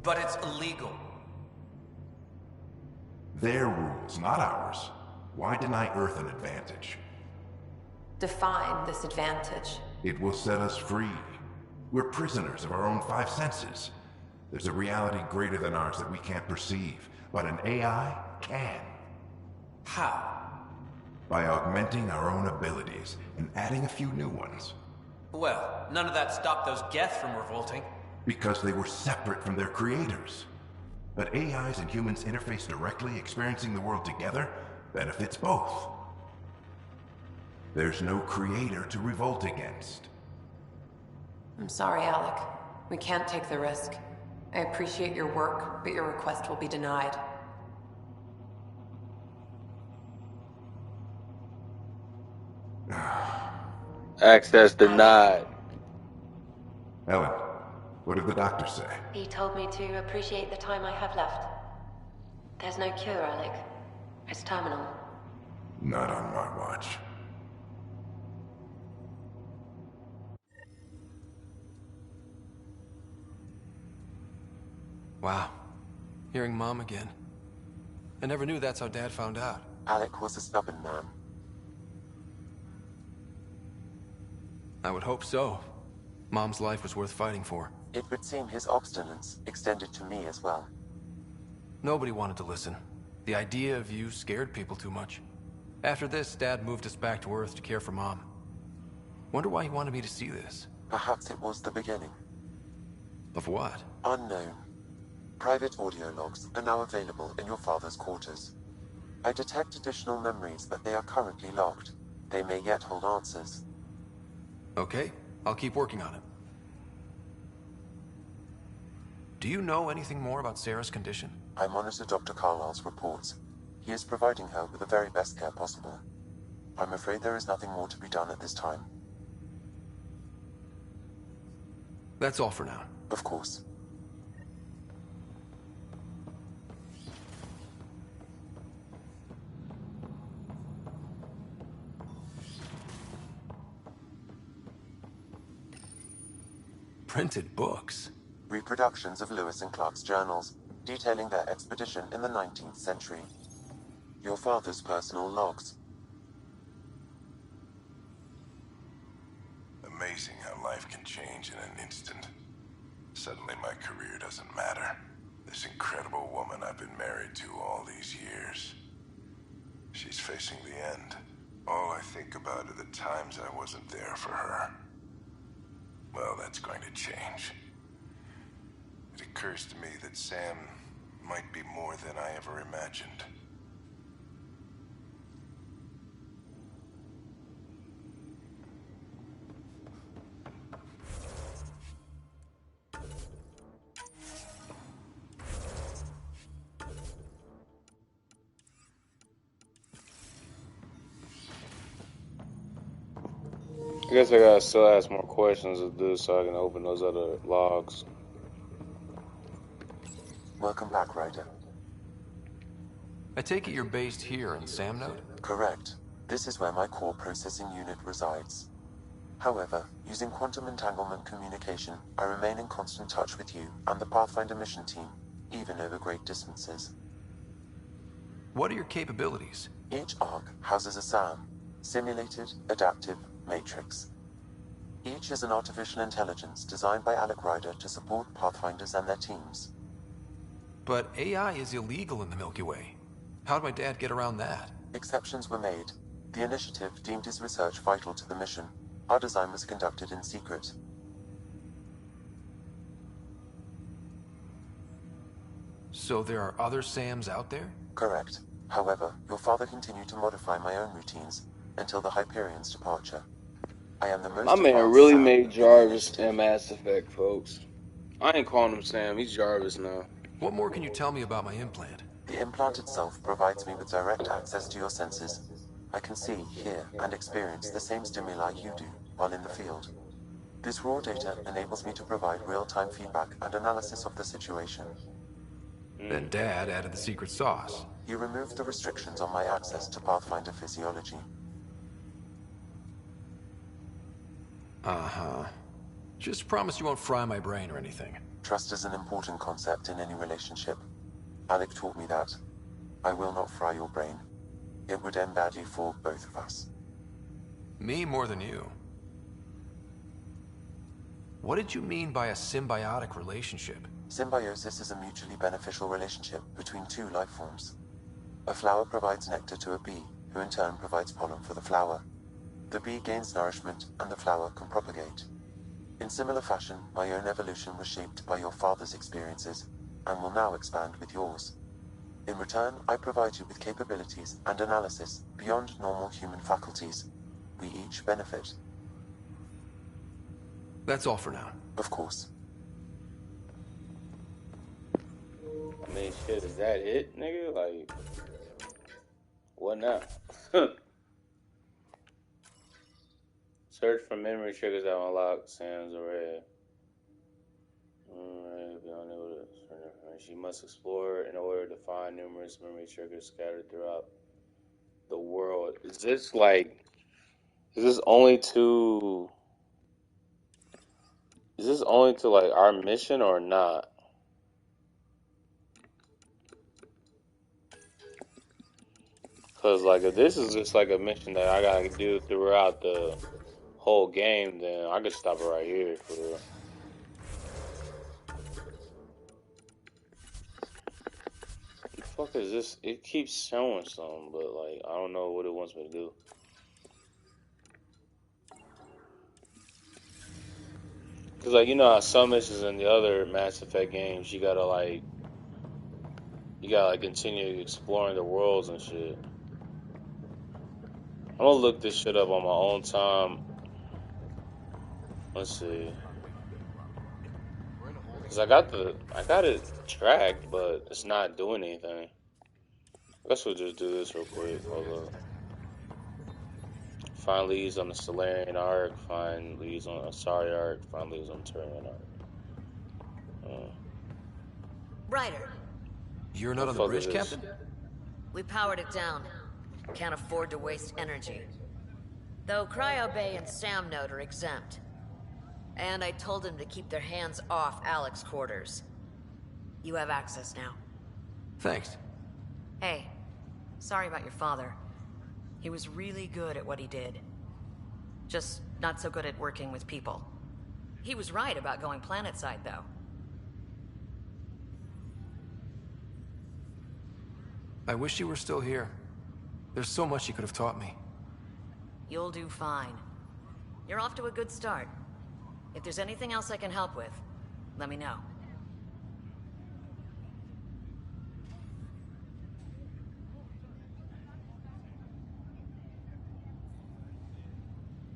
But it's illegal. Their rules, not ours. Why deny Earth an advantage? Define this advantage. It will set us free. We're prisoners of our own five senses. There's a reality greater than ours that we can't perceive, but an AI can. How? By augmenting our own abilities and adding a few new ones. Well, none of that stopped those Geth from revolting. Because they were separate from their creators. But AIs and humans interface directly, experiencing the world together, benefits both. There's no creator to revolt against. I'm sorry, Alec. We can't take the risk. I appreciate your work, but your request will be denied. Access denied. Ellen, what did the doctor say? He told me to appreciate the time I have left. There's no cure, Alec. It's terminal. Not on my watch. Wow. Hearing Mom again. I never knew that's how Dad found out. Alec was a stubborn man. I would hope so. Mom's life was worth fighting for. It would seem his obstinance extended to me as well. Nobody wanted to listen. The idea of you scared people too much. After this, Dad moved us back to Earth to care for Mom. Wonder why he wanted me to see this. Perhaps it was the beginning. Of what? Unknown. Private audio logs are now available in your father's quarters. I detect additional memories, but they are currently locked. They may yet hold answers. Okay, I'll keep working on it. Do you know anything more about Sarah's condition? I monitor Dr. Carlisle's reports. He is providing her with the very best care possible. I'm afraid there is nothing more to be done at this time. That's all for now. Of course. Printed books? Reproductions of Lewis and Clark's journals, detailing their expedition in the 19th century. Your father's personal logs. Amazing how life can change in an instant. Suddenly my career doesn't matter. This incredible woman I've been married to all these years. She's facing the end. All I think about are the times I wasn't there for her. Well, that's going to change. It occurs to me that Sam might be more than I ever imagined. I guess I gotta still ask more questions of this so I can open those other logs. Welcome back, Ryder. I take it you're based here in Samnode? Correct. This is where my core processing unit resides. However, using quantum entanglement communication, I remain in constant touch with you and the Pathfinder mission team, even over great distances. What are your capabilities? Each arc houses a SAM, Simulated Adaptive Matrix. Each is an artificial intelligence designed by Alec Ryder to support Pathfinders and their teams. But AI is illegal in the Milky Way. How'd my dad get around that? Exceptions were made. The initiative deemed his research vital to the mission. Our design was conducted in secret. So there are other Sams out there? Correct. However, your father continued to modify my own routines until the Hyperion's departure. I am the most My man advanced really Sam made in the Jarvis initiative. in Mass Effect, folks. I ain't calling him Sam, he's Jarvis now. What more can you tell me about my implant? The implant itself provides me with direct access to your senses. I can see, hear, and experience the same stimuli you do while in the field. This raw data enables me to provide real-time feedback and analysis of the situation. Then Dad added the secret sauce. He removed the restrictions on my access to Pathfinder physiology. Uh-huh. Just promise you won't fry my brain or anything. Trust is an important concept in any relationship. Alec taught me that. I will not fry your brain. It would end badly for both of us. Me more than you. What did you mean by a symbiotic relationship? Symbiosis is a mutually beneficial relationship between two life forms. A flower provides nectar to a bee, who in turn provides pollen for the flower. The bee gains nourishment, and the flower can propagate. In similar fashion, my own evolution was shaped by your father's experiences, and will now expand with yours. In return, I provide you with capabilities and analysis beyond normal human faculties. We each benefit. That's all for now. Of course. I mean, shit, is that it, nigga? Like, what now? Search for memory triggers that unlock Sam's array. Beyond able to certain information. You must explore in order to find numerous memory triggers scattered throughout the world. Is this like? Is this only to? Is this only to like our mission or not? Cause like if this is just like a mission that I gotta do throughout the whole game, then I could stop it right here for real. The fuck is this? It keeps showing something, but like I don't know what it wants me to do. Cause like you know how some missions in the other Mass Effect games you gotta continue exploring the worlds and shit. I'm gonna look this shit up on my own time. Let's see. Cause I got it tracked, but it's not doing anything. I guess we'll just do this real quick. Hold up. Find leads on the Solarian arc. Find leads on Asari arc. Find leads on Turian arc. Ryder. You're not on the bridge, Captain? We powered it down. Can't afford to waste energy. Though Cryo Bay and Sam Node are exempt. And I told them to keep their hands off Alec's quarters. You have access now. Thanks. Hey, sorry about your father. He was really good at what he did. Just not so good at working with people. He was right about going planetside, though. I wish you were still here. There's so much you could have taught me. You'll do fine. You're off to a good start. If there's anything else I can help with, let me know.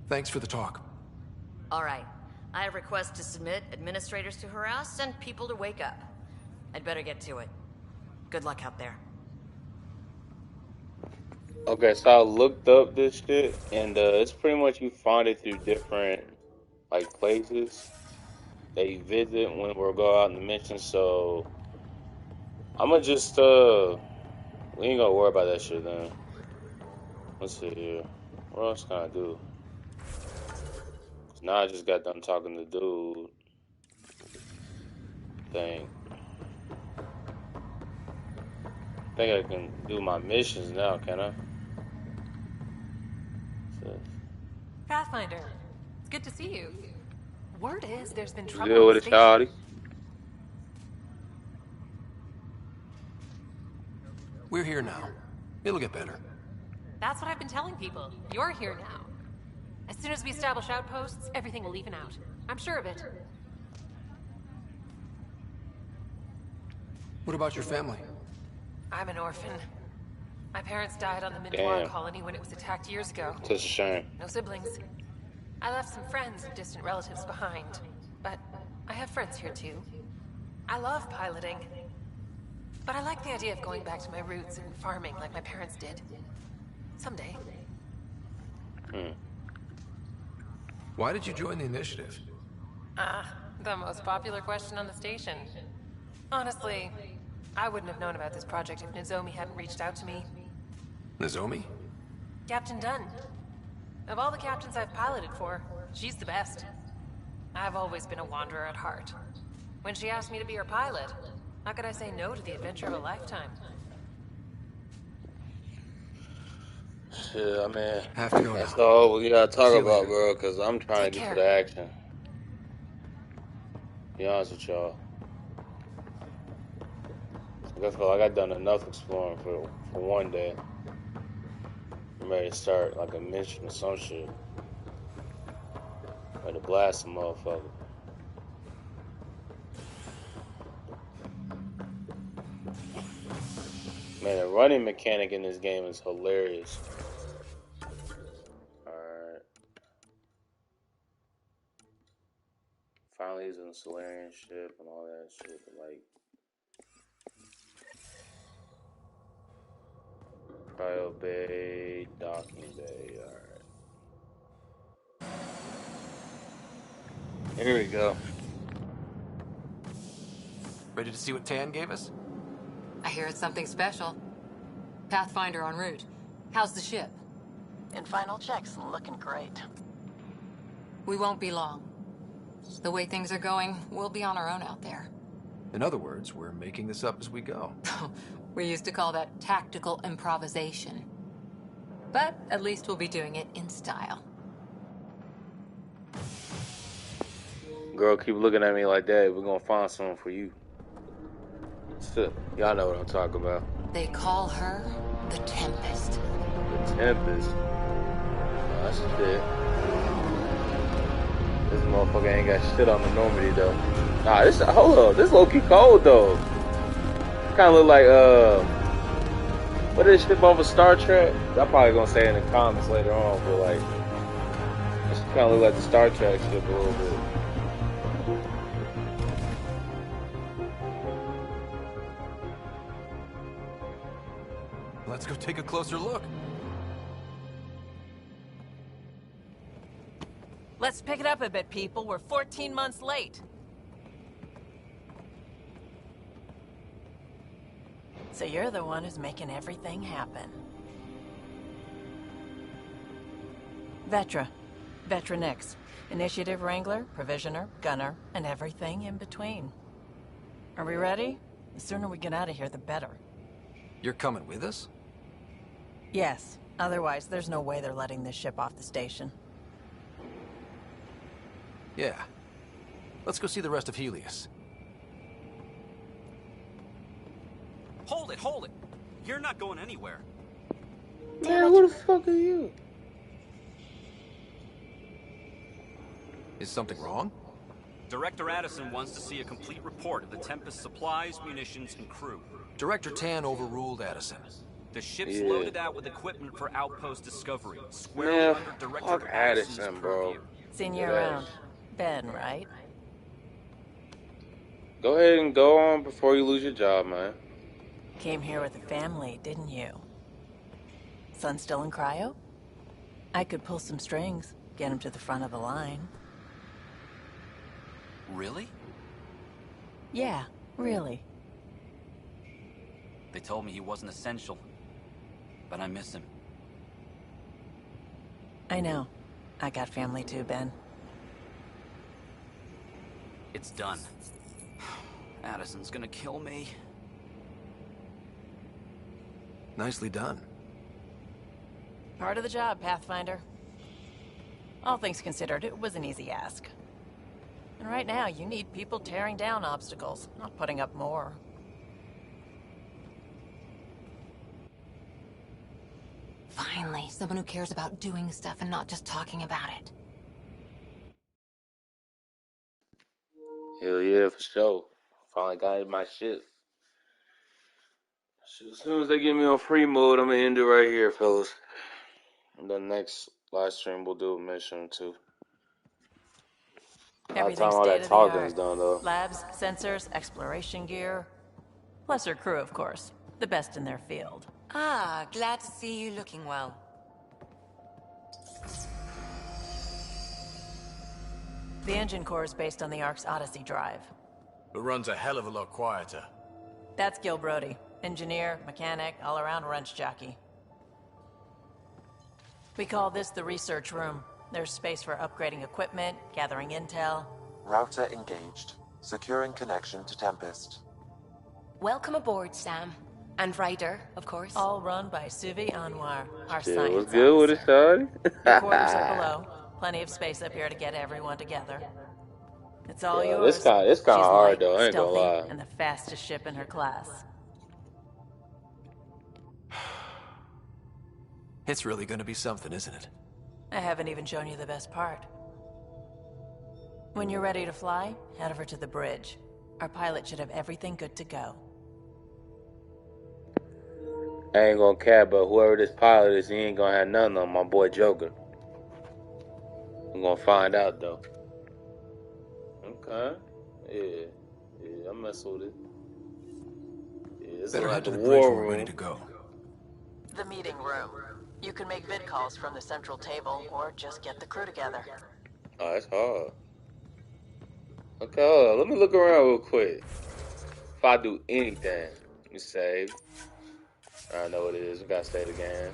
Thanks for the talk. All right. I have requests to submit, administrators to harass, and people to wake up. I'd better get to it. Good luck out there. Okay, so I looked up this shit, and it's pretty much you find it through different like places that you visit when we'll go out on the mission. So I'm gonna just we ain't gonna worry about that shit then. Let's see here. What else can I do? 'Cause now I just got done talking to dude. Think I can do my missions now, can I? Pathfinder, it's Good to see you. Word is there's been You trouble good on with the it, station. Shawty? We're here now. It'll get better. That's what I've been telling people. You're here now. As soon as we establish outposts, everything will even out. I'm sure of it. What about your family? I'm an orphan. My parents died on the Mindora Damn. colony when it was attacked years ago. Such a shame. No siblings. I left some friends and distant relatives behind, but I have friends here too. I love piloting, but I like the idea of going back to my roots and farming like my parents did. Someday. Why did you join the initiative? The most popular question on the station. Honestly, I wouldn't have known about this project if Nozomi hadn't reached out to me. Nozomi? Captain Dunn. Of all the captains I've piloted for, she's the best. I've always been a wanderer at heart. When she asked me to be her pilot, how could I say no to the adventure of a lifetime? Shit, I mean, Have to go that's now. all we gotta talk See you about, later. bro, because I'm trying Take to get care. to the action. Be honest with y'all. I feel like I've done enough exploring for one day. I'm ready to start like a mission or some shit. Ready to blast some motherfucker. Man, the running mechanic in this game is hilarious. Alright. Finally using the Solarian ship and all that shit, like Cryo Bay, Docking Bay, alright. Here we go. Ready to see what Tan gave us? I hear it's something special. Pathfinder en route. How's the ship? In final checks, looking great. We won't be long. The way things are going, we'll be on our own out there. In other words, we're making this up as we go. We used to call that tactical improvisation. But at least we'll be doing it in style. Girl, keep looking at me like that. We're gonna find something for you. Y'all know what I'm talking about. They call her the Tempest. The Tempest. Oh, that's shit. This motherfucker ain't got shit on the Normandy though. Nah, hold up. This low-key cold though. Kinda look like, what is this ship off of Star Trek? Y'all probably gonna say it in the comments later on, but like, this kinda look like the Star Trek ship a little bit. Let's go take a closer look. Let's pick it up a bit, people. We're 14 months late. So you're the one who's making everything happen. Vetra. Vetra Nix. Initiative Wrangler, Provisioner, Gunner, and everything in between. Are we ready? The sooner we get out of here, the better. You're coming with us? Yes. Otherwise, there's no way they're letting this ship off the station. Yeah. Let's go see the rest of Helios. Hold it, hold it! You're not going anywhere. Man, who the fuck are you? Is something wrong? Director Addison wants to see a complete report of the Tempest's supplies, munitions, and crew. Director Tan overruled Addison. The ship's Yeah. loaded out with equipment for outpost discovery, Man, squarely under Director fuck Addison's Addison, bro. purview. Seen you Yes. around. Ben, right? Go ahead and go on before you lose your job, man. Came here with a family, didn't you? Son still in cryo? I could pull some strings, get him to the front of the line. Really? Yeah, really. They told me he wasn't essential, but I miss him. I know. I got family too, Ben. It's done. Addison's gonna kill me. Nicely done. Part of the job, Pathfinder. All things considered, it was an easy ask. And right now, you need people tearing down obstacles, not putting up more. Finally, someone who cares about doing stuff and not just talking about it. Hell yeah, for sure. Finally got my shit. As soon as they get me on free mode, I'm gonna end it right here, fellas. And the next live stream we'll do a mission too. By the time Everything's all that talking is state-of-the-art. done though. Labs, sensors, exploration gear. Plus her crew, of course. The best in their field. Ah, glad to see you looking well. The engine core is based on the Ark's Odyssey drive. It runs a hell of a lot quieter. That's Gil Brody. Engineer, mechanic, all-around wrench jockey. We call this the research room. There's space for upgrading equipment, gathering intel. Router engaged. Securing connection to Tempest. Welcome aboard, Sam. And Ryder, of course. All run by Suvi Anwar, our Shit, science what's good with it, shawty? Your quarters are below. Plenty of space up here to get everyone together. It's all Yeah, yours. it's kind of She's hard light, though. I ain't gonna stealthy, lie. and the fastest ship in her class. It's really gonna be something, isn't it? I haven't even shown you the best part. When you're ready to fly, head over to the bridge. Our pilot should have everything good to go. I ain't gonna cap, but whoever this pilot is, he ain't gonna have none on my boy Joker. I'm gonna find out though. Okay. Yeah, I mess with it. Yeah, it's Better like head to the the bridge war when we're room. ready to go. The meeting room. You can make vid calls from the central table, or just get the crew together. Oh, that's hard. Okay, hold on. Let me look around real quick. If I do anything, let me save. I know what it is. We gotta stay the game.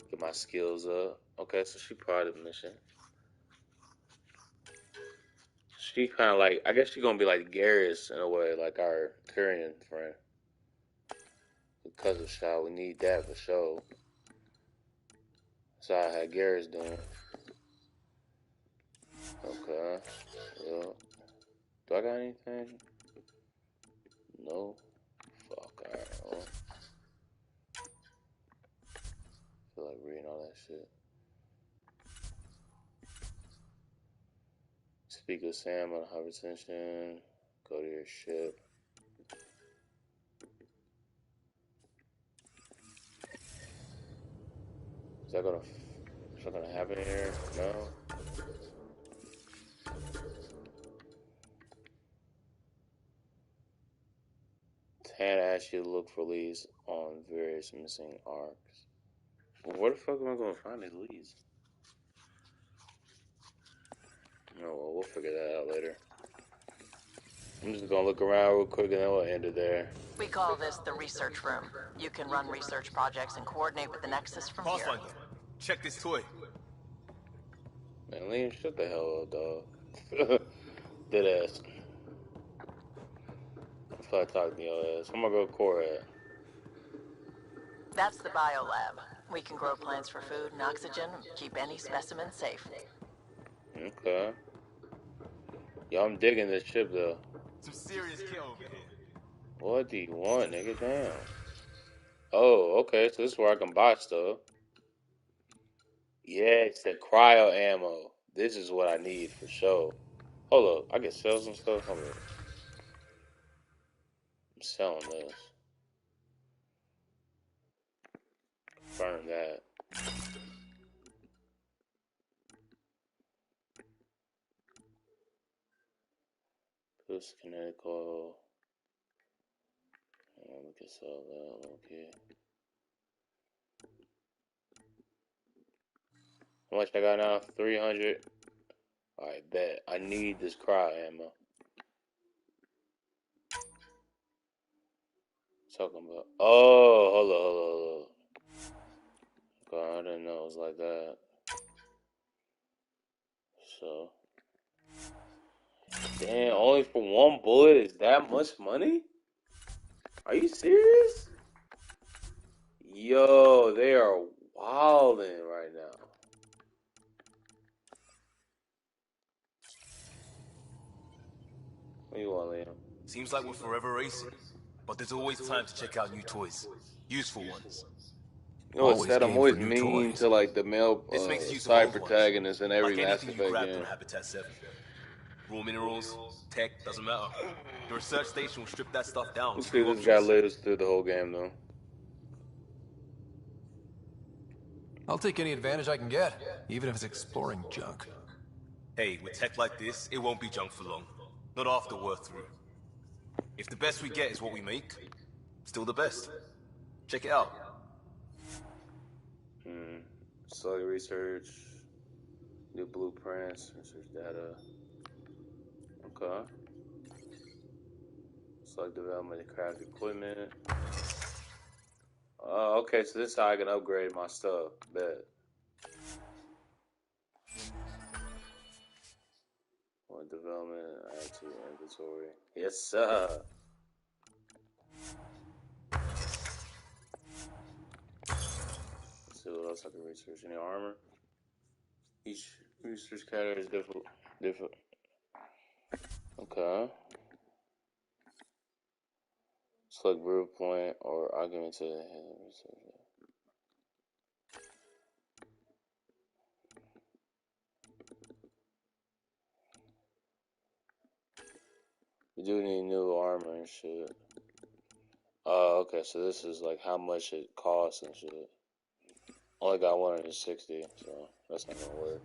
Get my skills up. Okay, so she part of the mission. She kind of like, I guess she gonna be like Garrus in a way, like our Tyrion friend. Because of Shaw, we need that for sure. So I had Garrus doing. Okay. Yeah. Do I got anything? No. Fuck. Alright. Well. Feel like reading all that shit. Speak with Sam on hypertension. Go to your ship. Is that gonna happen here? No. Tan asks you to look for leads on various missing arcs. Well, where the fuck am I gonna find these leads? Oh well, we'll figure that out later. I'm just gonna look around real quick and then we'll end it there. We call this the research room. You can run research projects and coordinate with the Nexus from here. Check this toy. Man, Liam, shut the hell up, dog. Dead ass. I feel like talking to your ass. I'm gonna go core at. That's the biolab. We can grow plants for food and oxygen, keep any specimen safe. Okay. Yo, I'm digging this ship though. Some serious kill over here. What do you want, nigga? Damn. Oh, okay. So this is where I can buy stuff. Yeah, it's the cryo ammo. This is what I need for sure. Hold up. I can sell some stuff. Hold up. I'm selling this. Confirm that. This kinetic oil. We can sell that. Okay. How much I got now? 300. Alright, bet. I need this cryo ammo. Talking about. Oh, hold on. God, I didn't know it was like that. So. Damn, only for one bullet is that much money? Are you serious? Yo, they are wilding right now. What do you want, Liam? Seems like we're forever racing, but there's always time to check out new toys. Useful ones. You know what Always said? I'm game always for new mean toys. to like the male This makes use of side old ones, protagonist in every like Mass anything you Effect grabbed game. on Habitat 7. Raw minerals, tech, doesn't matter. The research station will strip that stuff down Let's to see if new this guy options. lives through the whole game though. I'll take any advantage I can get, even if it's exploring junk. Hey, with tech like this, it won't be junk for long. Not after we're through. If the best we get is what we make, still the best. Check it out. Slug research, new blueprints, research data. Okay. Slug development, craft equipment. Okay, so this is how I can upgrade my stuff. Bet. One development, add to inventory. Yes, sir. Let's see what else I can research. Any armor? Each research category is different. Okay. Select viewpoint or argument to research. We do need new armor and shit. Oh, okay, so this is like how much it costs and shit. Only got 160, so that's not gonna work.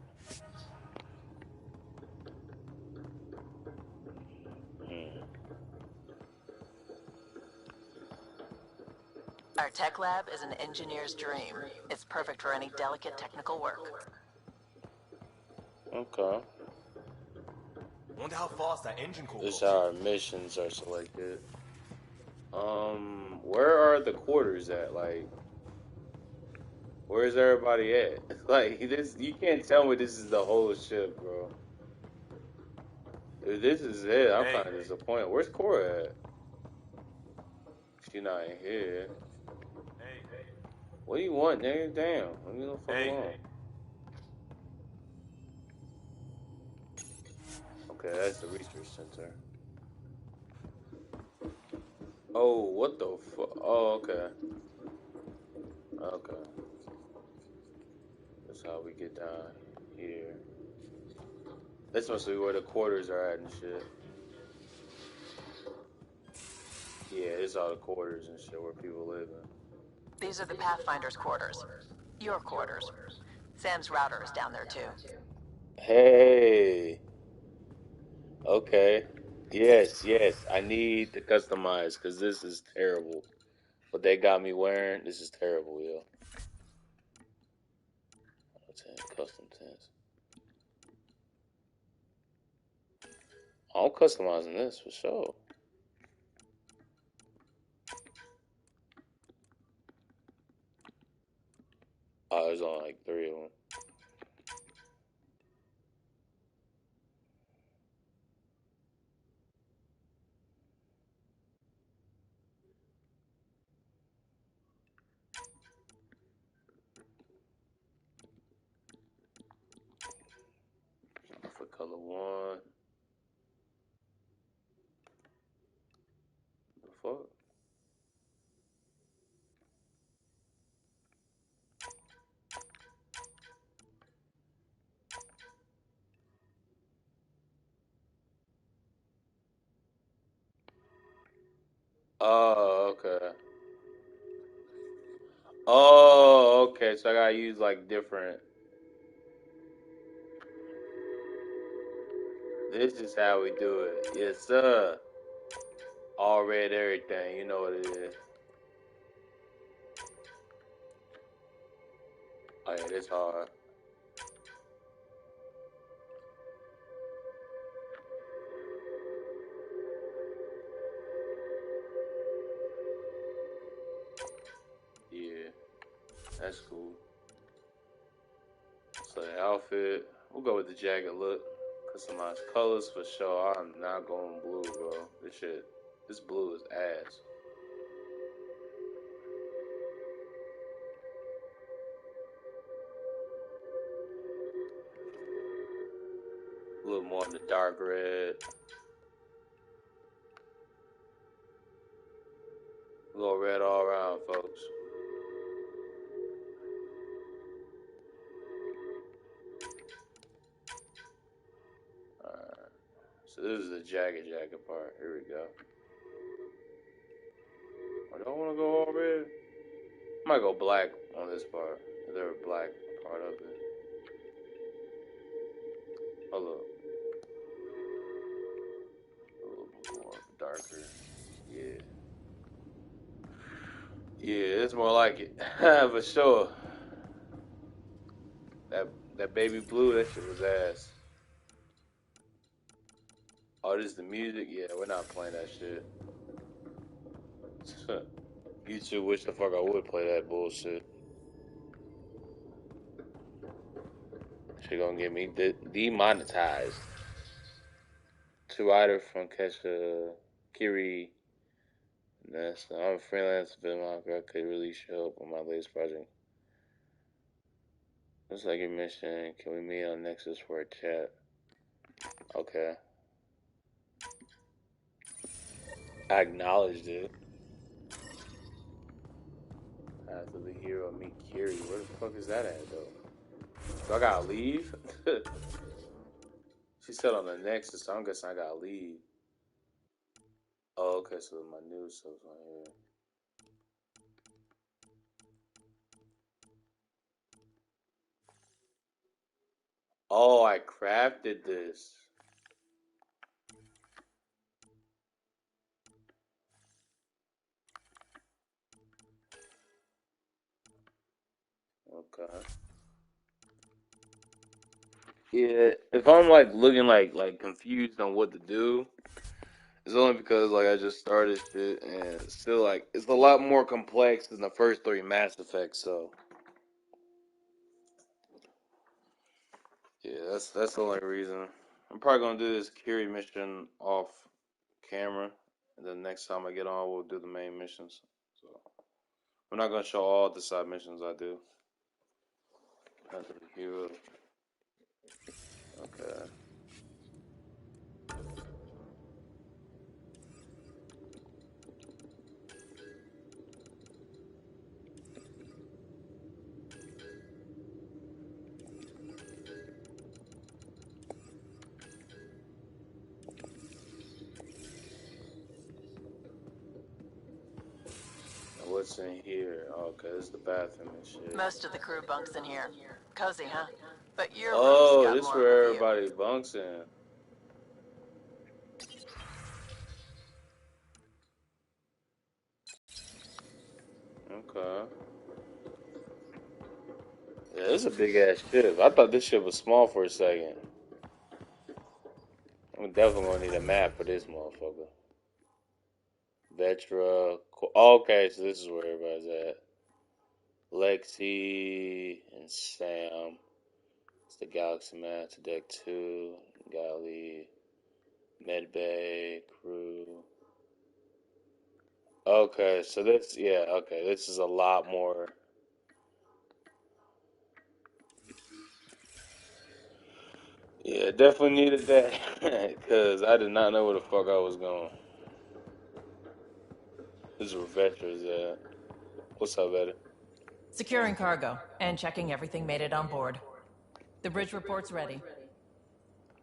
Our tech lab is an engineer's dream. It's perfect for any delicate technical work. Okay. Wonder how fast that engine core This is goes. how our missions are selected. Where are the quarters at? Like, where's everybody at? Like, this, you can't tell me this is the whole ship, bro. If this is it, I'm kind of disappointed. Where's Cora at? She not in here. What do you want, nigga? Damn. Leave me the fuck alone. Okay, that's the research center. Oh, what the fuck? Oh, okay. Okay. That's how we get down here. This must be where the quarters are at and shit. Yeah, this is all the quarters and shit where people live in. These are the Pathfinder's quarters. Your quarters. Sam's router is down there too. Hey. Okay. Yes, yes. I need to customize because this is terrible. What they got me wearing, this is terrible, yo. Custom tents. I'm customizing this for sure. Oh, there's only like 3 of them. For color 1. The fuck? Oh, okay. Oh, okay. So I gotta use like different. This is how we do it. Yes, sir. All red everything. You know what it is. Oh, yeah, this hard. Yeah, that's cool. So the outfit, we'll go with the jacket look. Customize colors for sure. I'm not going blue, bro. This blue is ass. A little more in the dark red. this is the jacket part. Here we go. I don't want to go all red. I might go black on this part. Is there a black part of it? Hold up. A little bit more darker. Yeah. Yeah, it's more like it. For sure. That baby blue, that shit was ass. Oh, this is the music? Yeah, we're not playing that shit. YouTube wish the fuck I would play that bullshit. She gonna get me demonetized. Two items from Kesha Kiri. That's I'm a freelance filmmaker. I could really show up on my latest project. Looks like your mission. Can we meet on Nexus for a chat? Okay. I acknowledged it. After the hero meet Kiri. Where the fuck is that at though? Do I gotta leave? She said on the Nexus, so I'm guessing I gotta leave. Oh, okay, so my new stuff's on here. Oh, I crafted this. Okay. Yeah, if I'm like looking like confused on what to do, it's only because like I just started shit and it's still like it's a lot more complex than the first 3 Mass Effects. So yeah, that's the only reason. I'm probably gonna do this Kiri mission off camera, and then next time I get on, we'll do the main missions. So I'm not gonna show all the side missions I do. That's the hero. Okay. What's in here? Okay, this is the bathroom and shit. Most of the crew bunks in here. Cozy, huh? But your room's Oh, got this is more where of a view. everybody bunks in. Okay. Yeah, this is a big ass ship. I thought this ship was small for a second. I'm definitely gonna need a map for this motherfucker. Vetra. Okay, so this is where everybody's at. Lexi and Sam. It's the Galaxy map to deck 2. Galley. Medbay. Crew. Okay, so this, yeah, okay, this is a lot more. Yeah, definitely needed that because I did not know where the fuck I was going. This is where Vetra's at. What's up, Eddie? Securing cargo and checking everything made it on board. The bridge report's ready.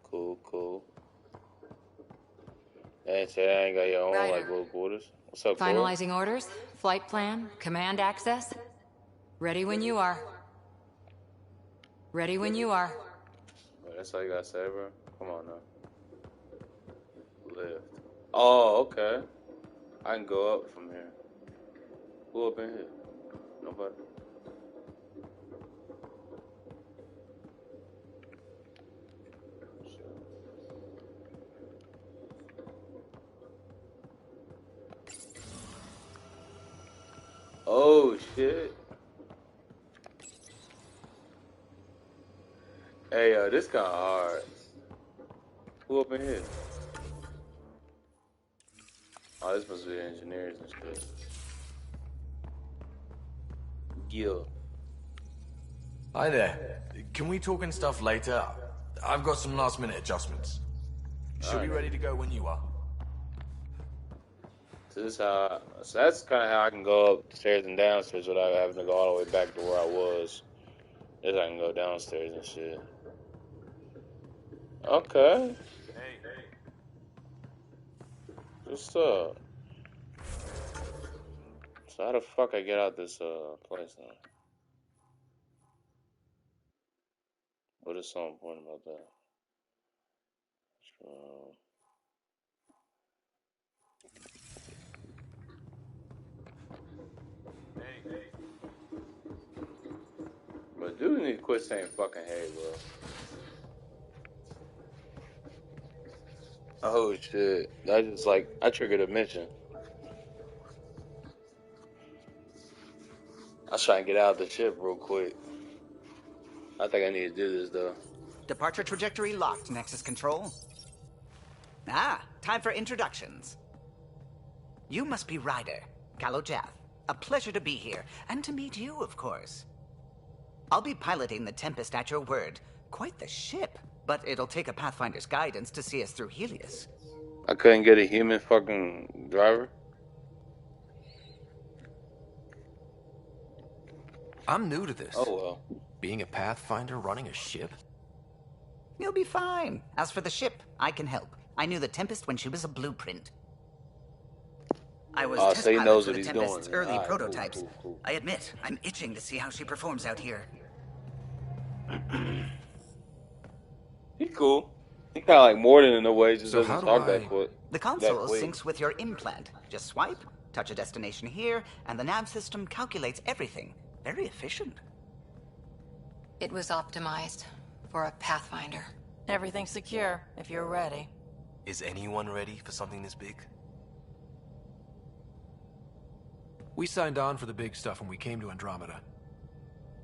Cool, cool. And say I ain't got your own like little quarters. What's up, Cora? Finalizing orders, flight plan, command access. Ready when you are. Ready when you are. Wait, that's all you gotta say, bro? Come on now. Lift. Oh, okay. I can go up from here. Who up in here? Nobody. Oh shit. Hey, this kinda hard. Who up in here? Oh, this must be the engineers and shit. Gil. Hi there. Can we talk and stuff later? I've got some last minute adjustments. Should be ready to go when you are. So that's kind of how I can go upstairs and downstairs without having to go all the way back to where I was. Is I can go downstairs and shit. Okay. What's up? So how the fuck I get out this place now? What is so important about that? But dude need to quit saying fucking hey, bro. Oh shit. I just like I triggered a mention. I was trying to get out of the ship real quick. I think I need to do this though. Departure trajectory locked, Nexus Control. Ah, time for introductions. You must be Ryder, Kalojath. A pleasure to be here, and to meet you, of course. I'll be piloting the Tempest at your word. Quite the ship, but it'll take a Pathfinder's guidance to see us through Helios. I couldn't get a human fucking driver. I'm new to this. Oh well. Being a Pathfinder running a ship? You'll be fine. As for the ship, I can help. I knew the Tempest when she was a blueprint. I was test so he pilot knows for what the he's Tempest's doing. early Alright, prototypes. cool. I admit, I'm itching to see how she performs out here. He's cool. He kind of like Morden in a way, just So doesn't how do talk that I- quick. The console syncs with your implant. Just swipe, touch a destination here, and the nav system calculates everything. Very efficient. It was optimized for a Pathfinder. Everything's secure, if you're ready. Is anyone ready for something this big? We signed on for the big stuff when we came to Andromeda.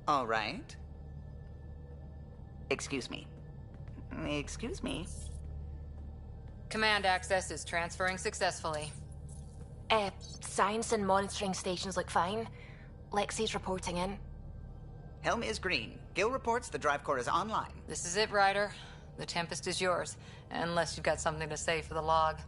All right. Excuse me. Excuse me. Command access is transferring successfully. Science and monitoring stations look fine. Lexi's reporting in. Helm is green. Gil reports the drive core is online. This is it, Ryder. The Tempest is yours, unless you've got something to say for the log.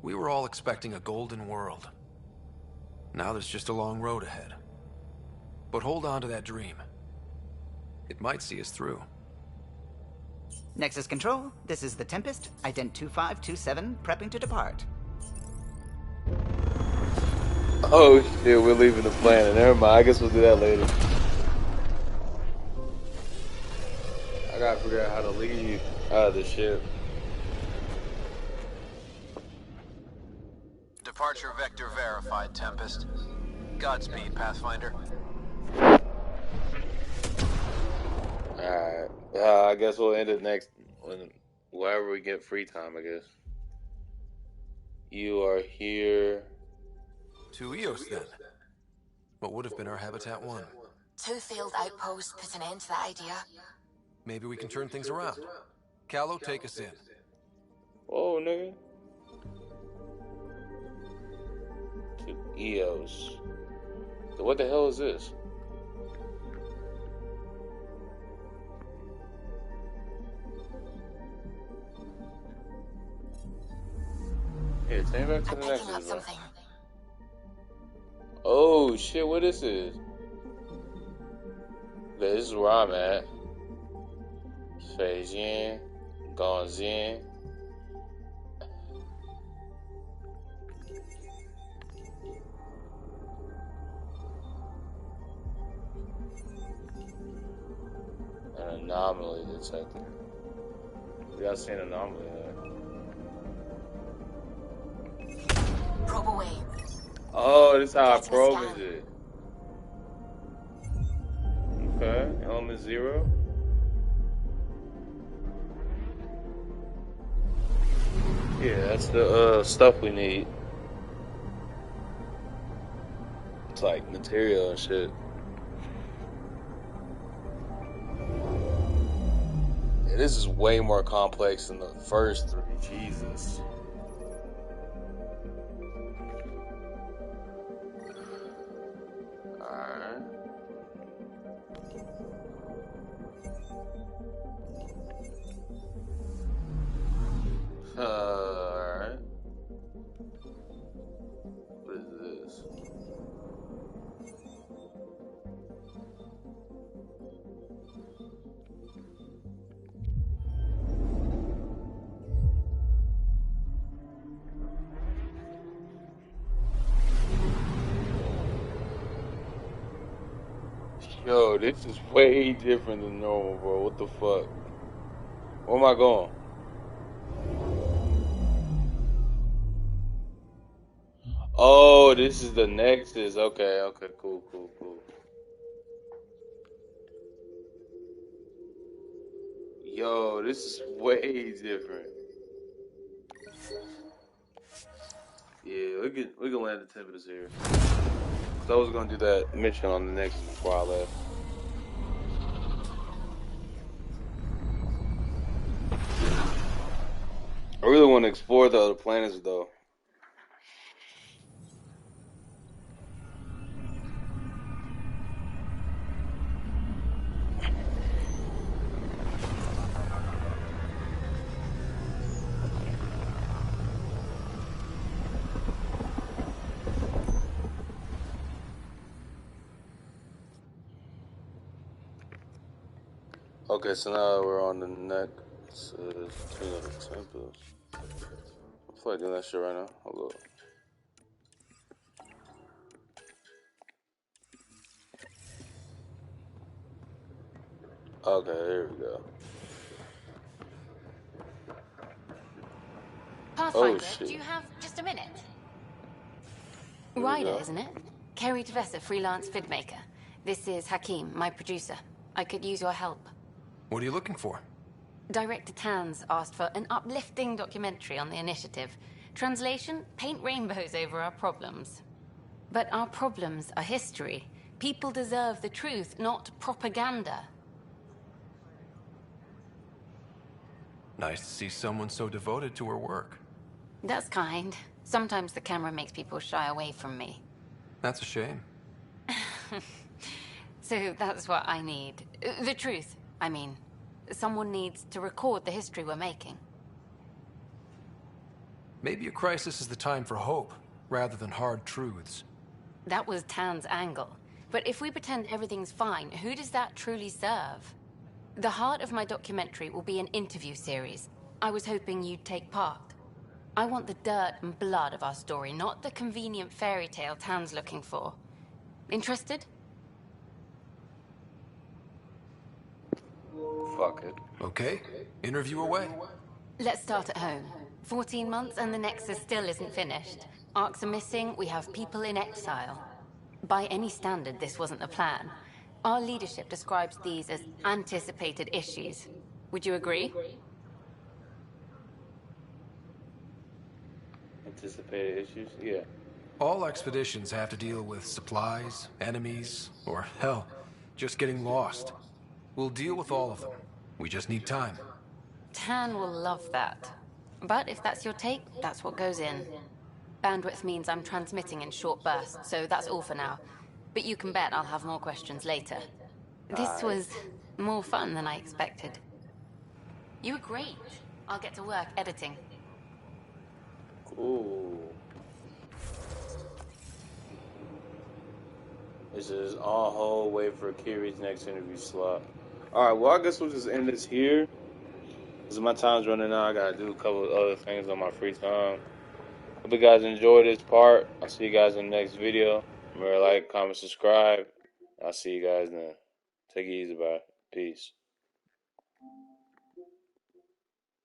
We were all expecting a golden world. Now there's just a long road ahead. But hold on to that dream. It might see us through. Nexus Control, this is the Tempest, ident 2527, prepping to depart. Oh shit, we're leaving the planet. Never mind, I guess we'll do that later. I gotta figure out how to leave out of the ship. Departure vector verified, Tempest. Godspeed, Pathfinder. Alright. I guess we'll end it next whenever we get free time, I guess. You are here. To Eos, then. What would have been our Habitat 1? 2 failed outposts put an end to that idea. Maybe we can turn things around. Callow, take us in. Whoa, nigga. To Eos. So what the hell is this? Here, take me back to the next one, bro. Oh shit, what this is? This is where I'm at. Feijin, Gonzin. An anomaly detector. We gotta see an anomaly there. Probe away. Oh, this is how I probe it. Okay, element 0. Yeah, that's the stuff we need. It's like material and shit. Yeah, this is way more complex than the first 3. Jesus. Alright. Alright. What is this? Yo, this is way different than normal, bro. What the fuck? Where am I going? Oh, this is the Nexus. Okay, okay, cool. Yo, this is way different. Yeah, we can land the Tempest here. Cause I was gonna do that mission on the Nexus before I left. I really want to explore the other planets though. Okay, so now we're on the Nexus between the Tempest. I feel like doing that shit right now. Hold up. Okay, here we go. Pathfinder, shit. do you have just a minute? Ryder, isn't it? Kerry Tvessa, freelance vidmaker. This is Hakeem, my producer. I could use your help. What are you looking for? Director Tanz asked for an uplifting documentary on the initiative. Translation, paint rainbows over our problems. But our problems are history. People deserve the truth, not propaganda. Nice to see someone so devoted to her work. That's kind. Sometimes the camera makes people shy away from me. That's a shame. So that's what I need. The truth, I mean. Someone needs to record the history we're making. Maybe a crisis is the time for hope, rather than hard truths. That was Tan's angle. But if we pretend everything's fine, who does that truly serve? The heart of my documentary will be an interview series. I was hoping you'd take part. I want the dirt and blood of our story, not the convenient fairy tale Tan's looking for. Interested? Fuck it. Okay, interview away. Let's start at home. 14 months and the Nexus still isn't finished. Arcs are missing, we have people in exile. By any standard, this wasn't the plan. Our leadership describes these as anticipated issues. Would you agree? Anticipated issues? Yeah. All expeditions have to deal with supplies, enemies, or hell, just getting lost. We'll deal with all of them. We just need time. Tan will love that. But if that's your take, that's what goes in. Bandwidth means I'm transmitting in short bursts, so that's all for now. But you can bet I'll have more questions later. This was more fun than I expected. You were great. I'll get to work editing. Cool. This is on hold, wait for Kiri's next interview slot. Alright, well I guess we'll just end this here. Because my time's running out, I gotta do a couple of other things on my free time. Hope you guys enjoyed this part. I'll see you guys in the next video. Remember to like, comment, subscribe. I'll see you guys then. Take it easy, bye. Peace.